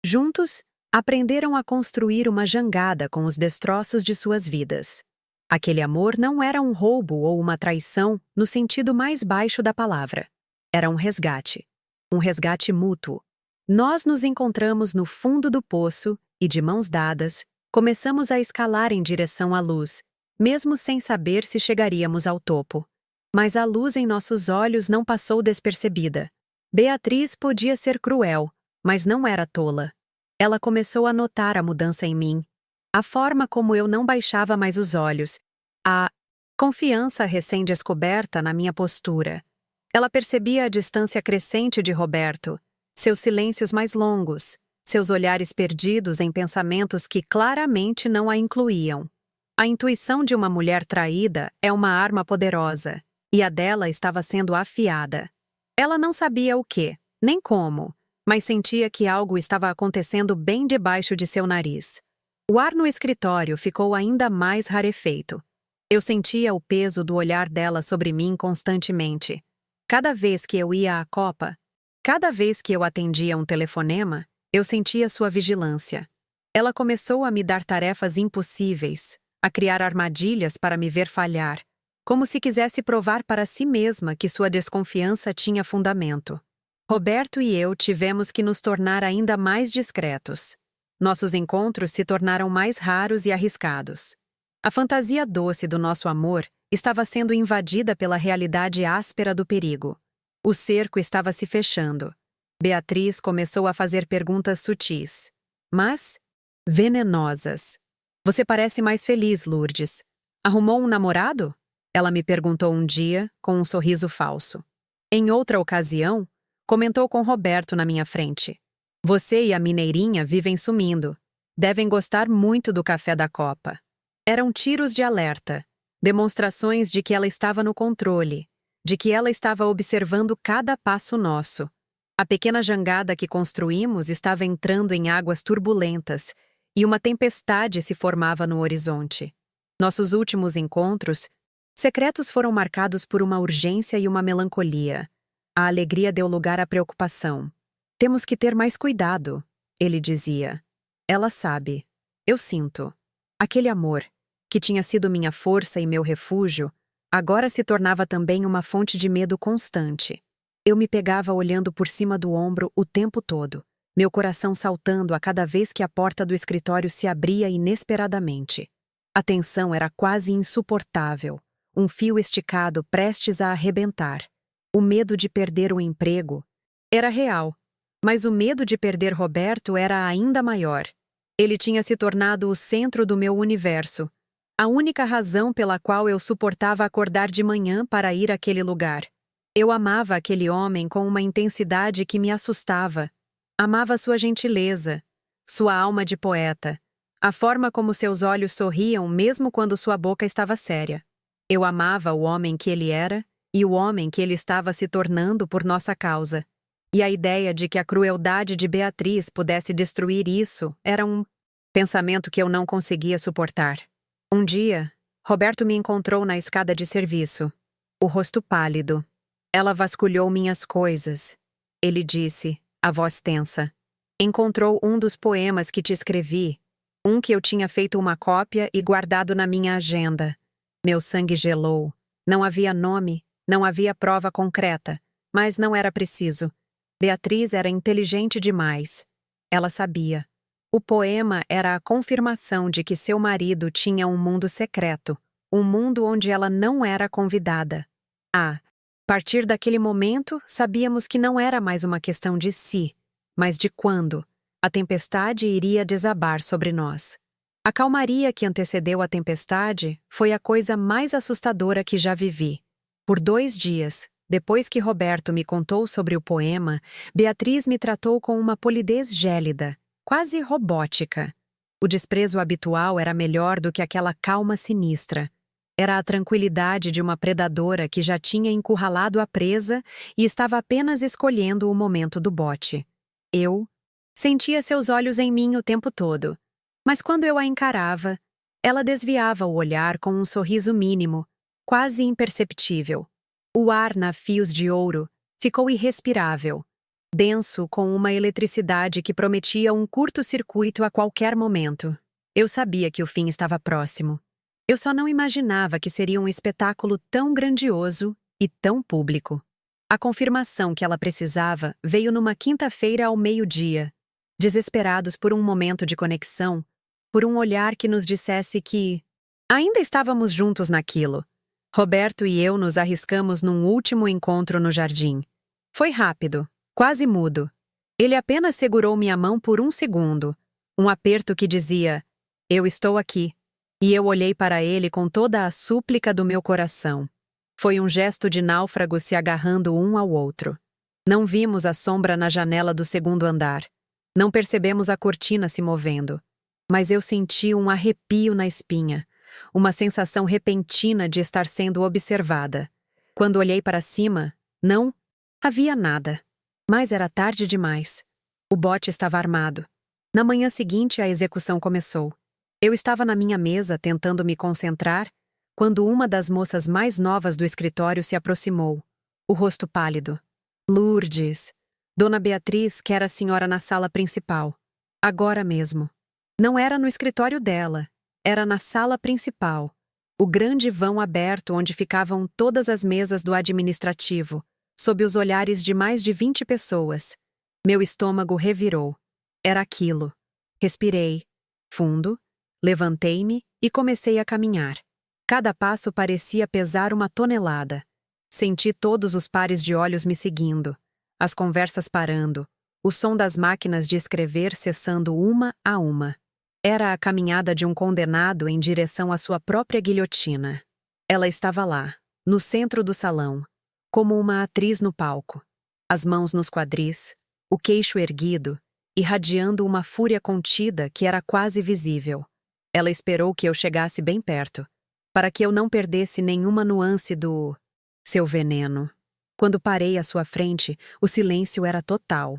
juntos, aprenderam a construir uma jangada com os destroços de suas vidas. Aquele amor não era um roubo ou uma traição no sentido mais baixo da palavra. Era um resgate mútuo. Nós nos encontramos no fundo do poço e, de mãos dadas, começamos a escalar em direção à luz, mesmo sem saber se chegaríamos ao topo. Mas a luz em nossos olhos não passou despercebida. Beatriz podia ser cruel, mas não era tola. Ela começou a notar a mudança em mim, a forma como eu não baixava mais os olhos, a confiança recém-descoberta na minha postura. Ela percebia a distância crescente de Roberto, seus silêncios mais longos, seus olhares perdidos em pensamentos que claramente não a incluíam. A intuição de uma mulher traída é uma arma poderosa, e a dela estava sendo afiada. Ela não sabia o que, nem como, mas sentia que algo estava acontecendo bem debaixo de seu nariz. O ar no escritório ficou ainda mais rarefeito. Eu sentia o peso do olhar dela sobre mim constantemente. Cada vez que eu ia à copa, cada vez que eu atendia um telefonema, eu sentia sua vigilância. Ela começou a me dar tarefas impossíveis, a criar armadilhas para me ver falhar, como se quisesse provar para si mesma que sua desconfiança tinha fundamento. Roberto e eu tivemos que nos tornar ainda mais discretos. Nossos encontros se tornaram mais raros e arriscados. A fantasia doce do nosso amor estava sendo invadida pela realidade áspera do perigo. O cerco estava se fechando. Beatriz começou a fazer perguntas sutis, mas venenosas. Você parece mais feliz, Lourdes. Arrumou um namorado? Ela me perguntou um dia, com um sorriso falso. Em outra ocasião, comentou com Roberto na minha frente. Você e a mineirinha vivem sumindo. Devem gostar muito do café da copa. Eram tiros de alerta, demonstrações de que ela estava no controle, de que ela estava observando cada passo nosso. A pequena jangada que construímos estava entrando em águas turbulentas e uma tempestade se formava no horizonte. Nossos últimos encontros secretos foram marcados por uma urgência e uma melancolia. A alegria deu lugar à preocupação. Temos que ter mais cuidado, ele dizia. Ela sabe. Eu sinto. Aquele amor, que tinha sido minha força e meu refúgio, agora se tornava também uma fonte de medo constante. Eu me pegava olhando por cima do ombro o tempo todo, meu coração saltando a cada vez que a porta do escritório se abria inesperadamente. A tensão era quase insuportável, um fio esticado prestes a arrebentar. O medo de perder o emprego era real, mas o medo de perder Roberto era ainda maior. Ele tinha se tornado o centro do meu universo, a única razão pela qual eu suportava acordar de manhã para ir àquele lugar. Eu amava aquele homem com uma intensidade que me assustava. Amava sua gentileza, sua alma de poeta, a forma como seus olhos sorriam mesmo quando sua boca estava séria. Eu amava o homem que ele era e o homem que ele estava se tornando por nossa causa. E a ideia de que a crueldade de Beatriz pudesse destruir isso era um pensamento que eu não conseguia suportar. Um dia, Roberto me encontrou na escada de serviço, o rosto pálido. Ela vasculhou minhas coisas. Ele disse, a voz tensa. Encontrou um dos poemas que te escrevi, um que eu tinha feito uma cópia e guardado na minha agenda. Meu sangue gelou. Não havia nome, não havia prova concreta, mas não era preciso. Beatriz era inteligente demais. Ela sabia. O poema era a confirmação de que seu marido tinha um mundo secreto, um mundo onde ela não era convidada. A partir daquele momento, sabíamos que não era mais uma questão de se, mas de quando a tempestade iria desabar sobre nós. A calmaria que antecedeu a tempestade foi a coisa mais assustadora que já vivi. Por 2 dias, depois que Roberto me contou sobre o poema, Beatriz me tratou com uma polidez gélida, quase robótica. O desprezo habitual era melhor do que aquela calma sinistra. Era a tranquilidade de uma predadora que já tinha encurralado a presa e estava apenas escolhendo o momento do bote. Eu sentia seus olhos em mim o tempo todo, mas quando eu a encarava, ela desviava o olhar com um sorriso mínimo, quase imperceptível. O ar na fios de ouro ficou irrespirável, denso com uma eletricidade que prometia um curto-circuito a qualquer momento. Eu sabia que o fim estava próximo. Eu só não imaginava que seria um espetáculo tão grandioso e tão público. A confirmação que ela precisava veio numa quinta-feira ao meio-dia. Desesperados por um momento de conexão, por um olhar que nos dissesse que ainda estávamos juntos naquilo. Roberto e eu nos arriscamos num último encontro no jardim. Foi rápido, quase mudo. Ele apenas segurou minha mão por 1 segundo, um aperto que dizia, eu estou aqui. E eu olhei para ele com toda a súplica do meu coração. Foi um gesto de náufragos se agarrando um ao outro. Não vimos a sombra na janela do 2º andar. Não percebemos a cortina se movendo. Mas eu senti um arrepio na espinha, uma sensação repentina de estar sendo observada. Quando olhei para cima, não havia nada. Mas era tarde demais. O bote estava armado. Na manhã seguinte, a execução começou. Eu estava na minha mesa tentando me concentrar, quando uma das moças mais novas do escritório se aproximou, o rosto pálido. Lourdes. Dona Beatriz quer a senhora na sala principal. Agora mesmo. Não era no escritório dela, era na sala principal. O grande vão aberto onde ficavam todas as mesas do administrativo, sob os olhares de mais de 20 pessoas. Meu estômago revirou. Era aquilo. Respirei fundo, levantei-me e comecei a caminhar. Cada passo parecia pesar uma tonelada. Senti todos os pares de olhos me seguindo, as conversas parando, o som das máquinas de escrever cessando uma a uma. Era a caminhada de um condenado em direção à sua própria guilhotina. Ela estava lá, no centro do salão, como uma atriz no palco, as mãos nos quadris, o queixo erguido, irradiando uma fúria contida que era quase visível. Ela esperou que eu chegasse bem perto, para que eu não perdesse nenhuma nuance do seu veneno. Quando parei à sua frente, o silêncio era total.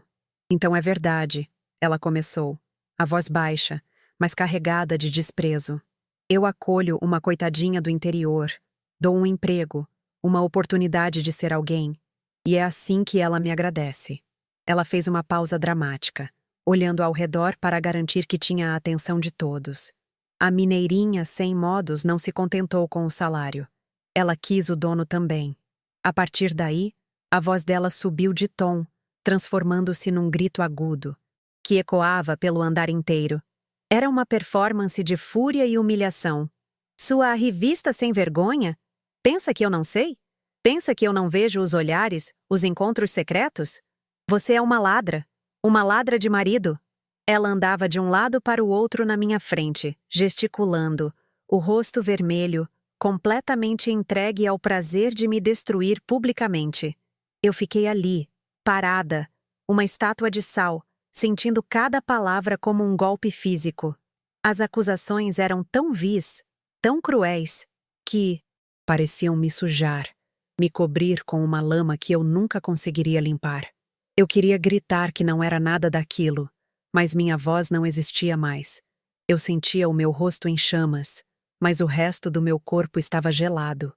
Então é verdade, ela começou, a voz baixa, mas carregada de desprezo. Eu acolho uma coitadinha do interior, dou um emprego, uma oportunidade de ser alguém, e é assim que ela me agradece. Ela fez uma pausa dramática, olhando ao redor para garantir que tinha a atenção de todos. A mineirinha, sem modos, não se contentou com o salário. Ela quis o dono também. A partir daí, a voz dela subiu de tom, transformando-se num grito agudo, que ecoava pelo andar inteiro. Era uma performance de fúria e humilhação. Sua revista sem vergonha? Pensa que eu não sei? Pensa que eu não vejo os olhares, os encontros secretos? Você é uma ladra de marido. Ela andava de um lado para o outro na minha frente, gesticulando, o rosto vermelho, completamente entregue ao prazer de me destruir publicamente. Eu fiquei ali, parada, uma estátua de sal, sentindo cada palavra como um golpe físico. As acusações eram tão vis, tão cruéis, que pareciam me sujar, me cobrir com uma lama que eu nunca conseguiria limpar. Eu queria gritar que não era nada daquilo, mas minha voz não existia mais. Eu sentia o meu rosto em chamas, mas o resto do meu corpo estava gelado.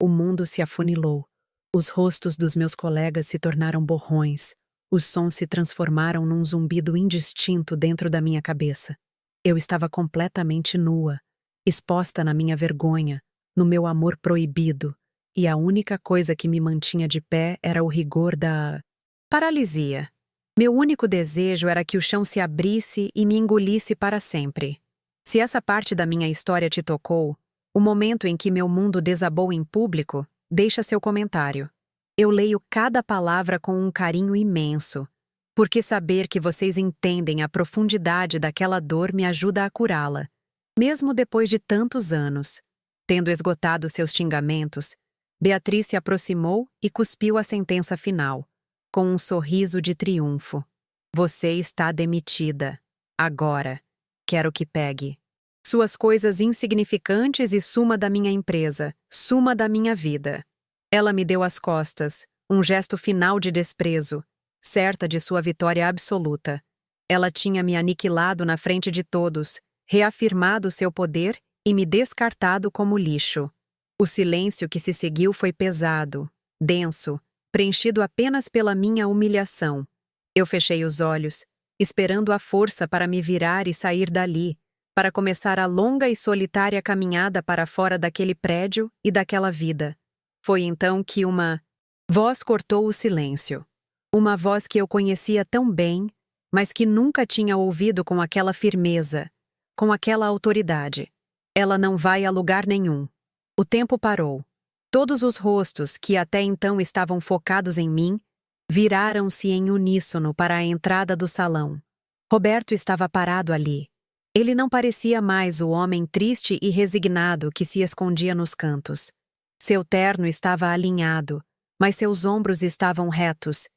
O mundo se afunilou. Os rostos dos meus colegas se tornaram borrões. Os sons se transformaram num zumbido indistinto dentro da minha cabeça. Eu estava completamente nua, exposta na minha vergonha, no meu amor proibido, e a única coisa que me mantinha de pé era o rigor da paralisia. Meu único desejo era que o chão se abrisse e me engolisse para sempre. Se essa parte da minha história te tocou, o momento em que meu mundo desabou em público, deixa seu comentário. Eu leio cada palavra com um carinho imenso, porque saber que vocês entendem a profundidade daquela dor me ajuda a curá-la, mesmo depois de tantos anos. Tendo esgotado seus xingamentos, Beatriz se aproximou e cuspiu a sentença final, com um sorriso de triunfo. Você está demitida. Agora. Quero que pegue suas coisas insignificantes e suma da minha empresa, suma da minha vida. Ela me deu as costas, um gesto final de desprezo, certa de sua vitória absoluta. Ela tinha me aniquilado na frente de todos, reafirmado seu poder e me descartado como lixo. O silêncio que se seguiu foi pesado, denso, preenchido apenas pela minha humilhação. Eu fechei os olhos, esperando a força para me virar e sair dali, para começar a longa e solitária caminhada para fora daquele prédio e daquela vida. Foi então que uma voz cortou o silêncio. Uma voz que eu conhecia tão bem, mas que nunca tinha ouvido com aquela firmeza, com aquela autoridade. Ela não vai a lugar nenhum. O tempo parou. Todos os rostos que até então estavam focados em mim viraram-se em uníssono para a entrada do salão. Roberto estava parado ali. Ele não parecia mais o homem triste e resignado que se escondia nos cantos. Seu terno estava alinhado, mas seus ombros estavam retos,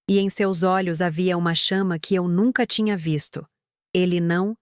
e em seus olhos havia uma chama que eu nunca tinha visto. Ele não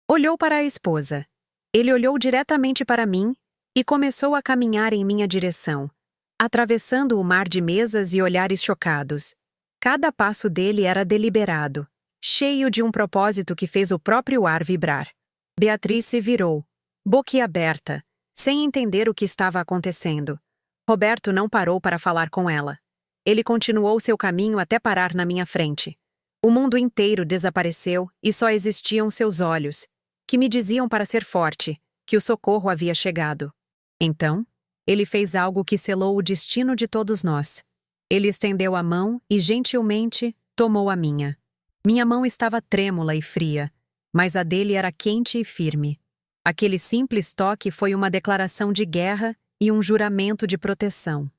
olhou para a esposa. Ele olhou diretamente para mim e começou a caminhar em minha direção, atravessando o mar de mesas e olhares chocados. Cada passo dele era deliberado, cheio de um propósito que fez o próprio ar vibrar. Beatriz se virou, boquiaberta, sem entender o que estava acontecendo. Roberto não parou para falar com ela. Ele continuou seu caminho até parar na minha frente. O mundo inteiro desapareceu e só existiam seus olhos, que me diziam para ser forte, que o socorro havia chegado. Então, ele fez algo que selou o destino de todos nós. Ele estendeu a mão e, gentilmente, tomou a minha. Minha mão estava trêmula e fria, mas a dele era quente e firme. Aquele simples toque foi uma declaração de guerra e um juramento de proteção.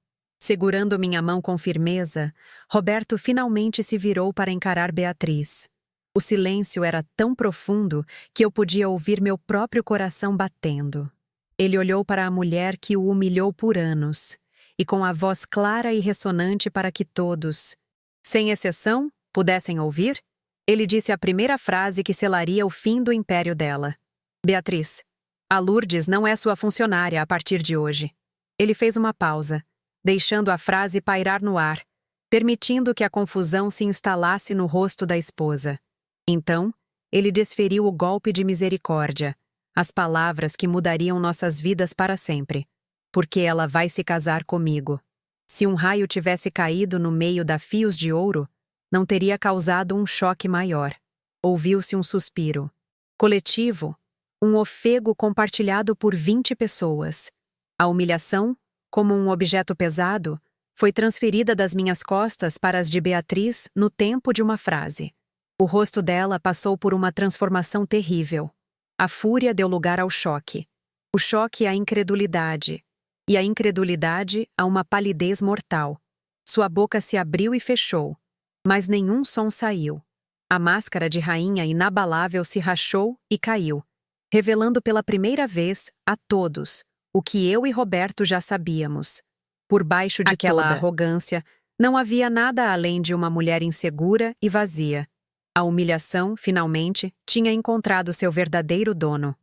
Segurando minha mão com firmeza, Roberto finalmente se virou para encarar Beatriz. O silêncio era tão profundo que eu podia ouvir meu próprio coração batendo. Ele olhou para a mulher que o humilhou por anos, e com a voz clara e ressonante para que todos, sem exceção, pudessem ouvir, ele disse a primeira frase que selaria o fim do império dela. Beatriz, a Lourdes não é sua funcionária a partir de hoje. Ele fez uma pausa, deixando a frase pairar no ar, permitindo que a confusão se instalasse no rosto da esposa. Então, ele desferiu o golpe de misericórdia, as palavras que mudariam nossas vidas para sempre. Porque ela vai se casar comigo. Se um raio tivesse caído no meio da fios de ouro, não teria causado um choque maior. Ouviu-se um suspiro. Coletivo, um ofego compartilhado por 20 pessoas. A humilhação, como um objeto pesado, foi transferida das minhas costas para as de Beatriz no tempo de uma frase. O rosto dela passou por uma transformação terrível. A fúria deu lugar ao choque. O choque à incredulidade. E a incredulidade a uma palidez mortal. Sua boca se abriu e fechou, mas nenhum som saiu. A máscara de rainha inabalável se rachou e caiu, revelando pela primeira vez a todos o que eu e Roberto já sabíamos. Por baixo de aquela arrogância, não havia nada além de uma mulher insegura e vazia. A humilhação, finalmente, tinha encontrado seu verdadeiro dono.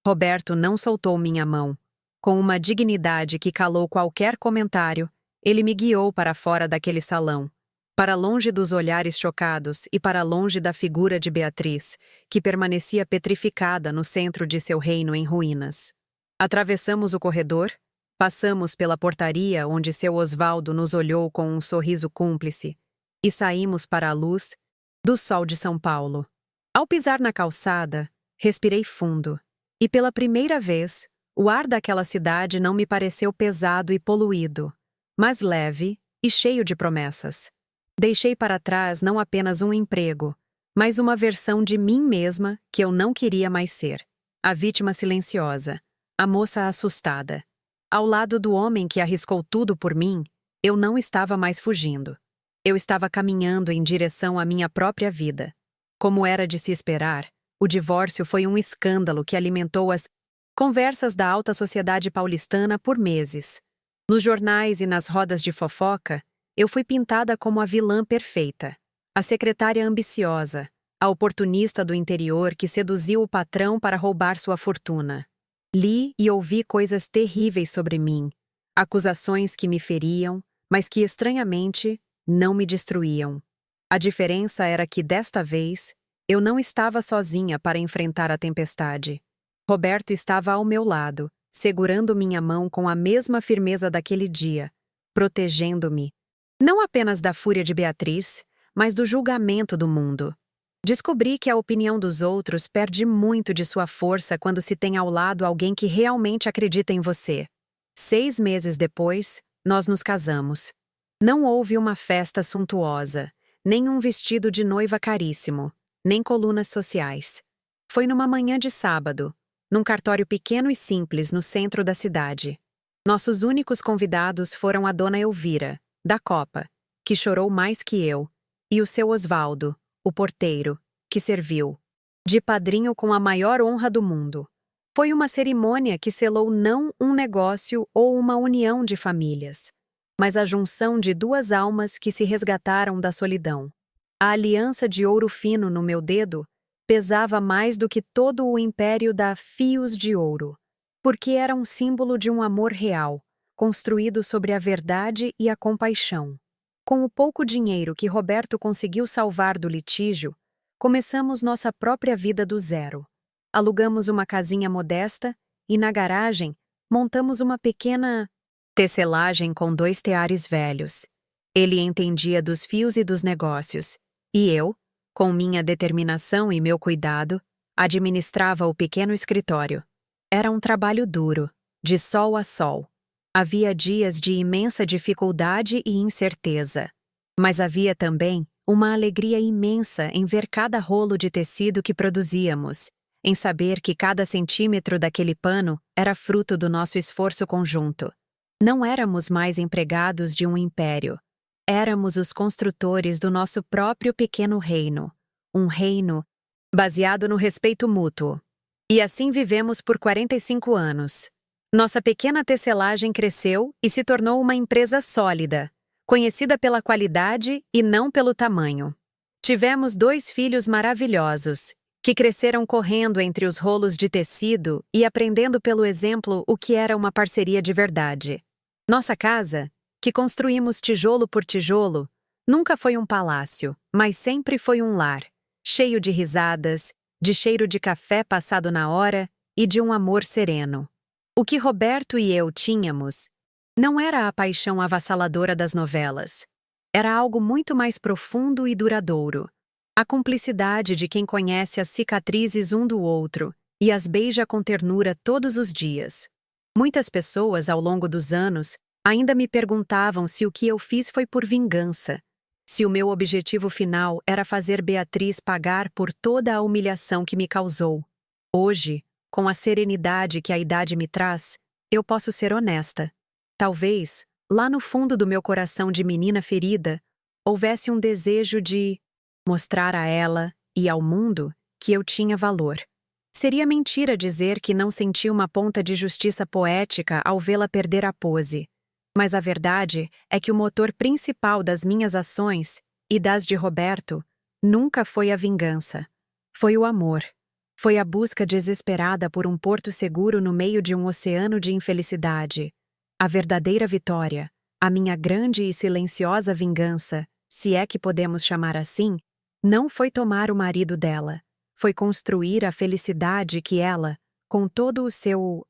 Roberto não soltou minha mão. Com uma dignidade que calou qualquer comentário, ele me guiou para fora daquele salão, para longe dos olhares chocados e para longe da figura de Beatriz, que permanecia petrificada no centro de seu reino em ruínas. Atravessamos o corredor, passamos pela portaria onde seu Osvaldo nos olhou com um sorriso cúmplice e saímos para a luz do sol de São Paulo. Ao pisar na calçada, respirei fundo e pela primeira vez, o ar daquela cidade não me pareceu pesado e poluído, mas leve e cheio de promessas. Deixei para trás não apenas um emprego, mas uma versão de mim mesma que eu não queria mais ser. A vítima silenciosa, a moça assustada. Ao lado do homem que arriscou tudo por mim, eu não estava mais fugindo. Eu estava caminhando em direção à minha própria vida. Como era de se esperar, o divórcio foi um escândalo que alimentou as conversas da alta sociedade paulistana por meses. Nos jornais e nas rodas de fofoca, eu fui pintada como a vilã perfeita, a secretária ambiciosa, a oportunista do interior que seduziu o patrão para roubar sua fortuna. Li e ouvi coisas terríveis sobre mim, acusações que me feriam, mas que, estranhamente, não me destruíam. A diferença era que, desta vez, eu não estava sozinha para enfrentar a tempestade. Roberto estava ao meu lado, segurando minha mão com a mesma firmeza daquele dia, protegendo-me, não apenas da fúria de Beatriz, mas do julgamento do mundo. Descobri que a opinião dos outros perde muito de sua força quando se tem ao lado alguém que realmente acredita em você. 6 meses depois, nós nos casamos. Não houve uma festa suntuosa, nem um vestido de noiva caríssimo, nem colunas sociais. Foi numa manhã de sábado, num cartório pequeno e simples no centro da cidade. Nossos únicos convidados foram a dona Elvira, da Copa, que chorou mais que eu, e o seu Osvaldo, o porteiro, que serviu, de padrinho com a maior honra do mundo. Foi uma cerimônia que selou não um negócio ou uma união de famílias, mas a junção de 2 almas que se resgataram da solidão. A aliança de ouro fino no meu dedo pesava mais do que todo o império da Fios de Ouro, porque era um símbolo de um amor real, construído sobre a verdade e a compaixão. Com o pouco dinheiro que Roberto conseguiu salvar do litígio, começamos nossa própria vida do zero. Alugamos uma casinha modesta e, na garagem, montamos uma pequena tecelagem com 2 teares velhos. Ele entendia dos fios e dos negócios, e eu, com minha determinação e meu cuidado, administrava o pequeno escritório. Era um trabalho duro, de sol a sol. Havia dias de imensa dificuldade e incerteza. Mas havia também uma alegria imensa em ver cada rolo de tecido que produzíamos, em saber que cada centímetro daquele pano era fruto do nosso esforço conjunto. Não éramos mais empregados de um império. Éramos os construtores do nosso próprio pequeno reino. Um reino baseado no respeito mútuo. E assim vivemos por 45 anos. Nossa pequena tecelagem cresceu e se tornou uma empresa sólida, conhecida pela qualidade e não pelo tamanho. Tivemos 2 filhos maravilhosos, que cresceram correndo entre os rolos de tecido e aprendendo pelo exemplo o que era uma parceria de verdade. Nossa casa, que construímos tijolo por tijolo, nunca foi um palácio, mas sempre foi um lar, cheio de risadas, de cheiro de café passado na hora e de um amor sereno. O que Roberto e eu tínhamos não era a paixão avassaladora das novelas. Era algo muito mais profundo e duradouro. A cumplicidade de quem conhece as cicatrizes um do outro e as beija com ternura todos os dias. Muitas pessoas, ao longo dos anos, ainda me perguntavam se o que eu fiz foi por vingança, se o meu objetivo final era fazer Beatriz pagar por toda a humilhação que me causou. Hoje, com a serenidade que a idade me traz, eu posso ser honesta. Talvez, lá no fundo do meu coração de menina ferida, houvesse um desejo de mostrar a ela e ao mundo que eu tinha valor. Seria mentira dizer que não senti uma ponta de justiça poética ao vê-la perder a pose. Mas a verdade é que o motor principal das minhas ações, e das de Roberto, nunca foi a vingança. Foi o amor. Foi a busca desesperada por um porto seguro no meio de um oceano de infelicidade. A verdadeira vitória, a minha grande e silenciosa vingança, se é que podemos chamar assim, não foi tomar o marido dela. Foi construir a felicidade que ela, com todo o seu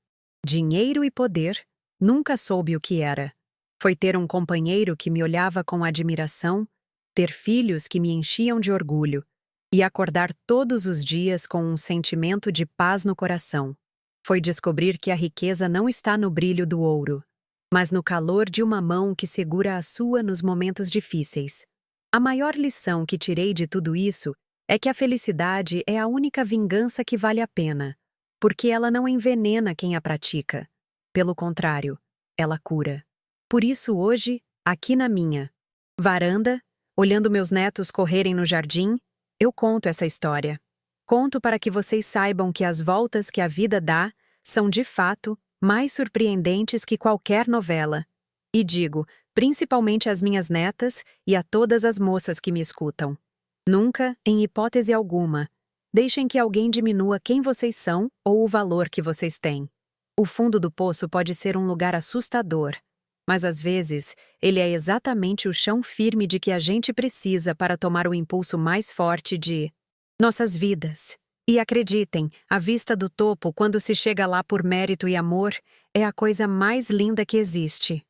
dinheiro e poder, nunca soube o que era. Foi ter um companheiro que me olhava com admiração, ter filhos que me enchiam de orgulho, e acordar todos os dias com um sentimento de paz no coração. Foi descobrir que a riqueza não está no brilho do ouro, mas no calor de uma mão que segura a sua nos momentos difíceis. A maior lição que tirei de tudo isso é que a felicidade é a única vingança que vale a pena, porque ela não envenena quem a pratica. Pelo contrário, ela cura. Por isso hoje, aqui na minha varanda, olhando meus netos correrem no jardim, eu conto essa história. Conto para que vocês saibam que as voltas que a vida dá são, de fato, mais surpreendentes que qualquer novela. E digo, principalmente às minhas netas e a todas as moças que me escutam. Nunca, em hipótese alguma, deixem que alguém diminua quem vocês são ou o valor que vocês têm. O fundo do poço pode ser um lugar assustador, mas às vezes ele é exatamente o chão firme de que a gente precisa para tomar o impulso mais forte de nossas vidas. E acreditem, a vista do topo, quando se chega lá por mérito e amor, é a coisa mais linda que existe.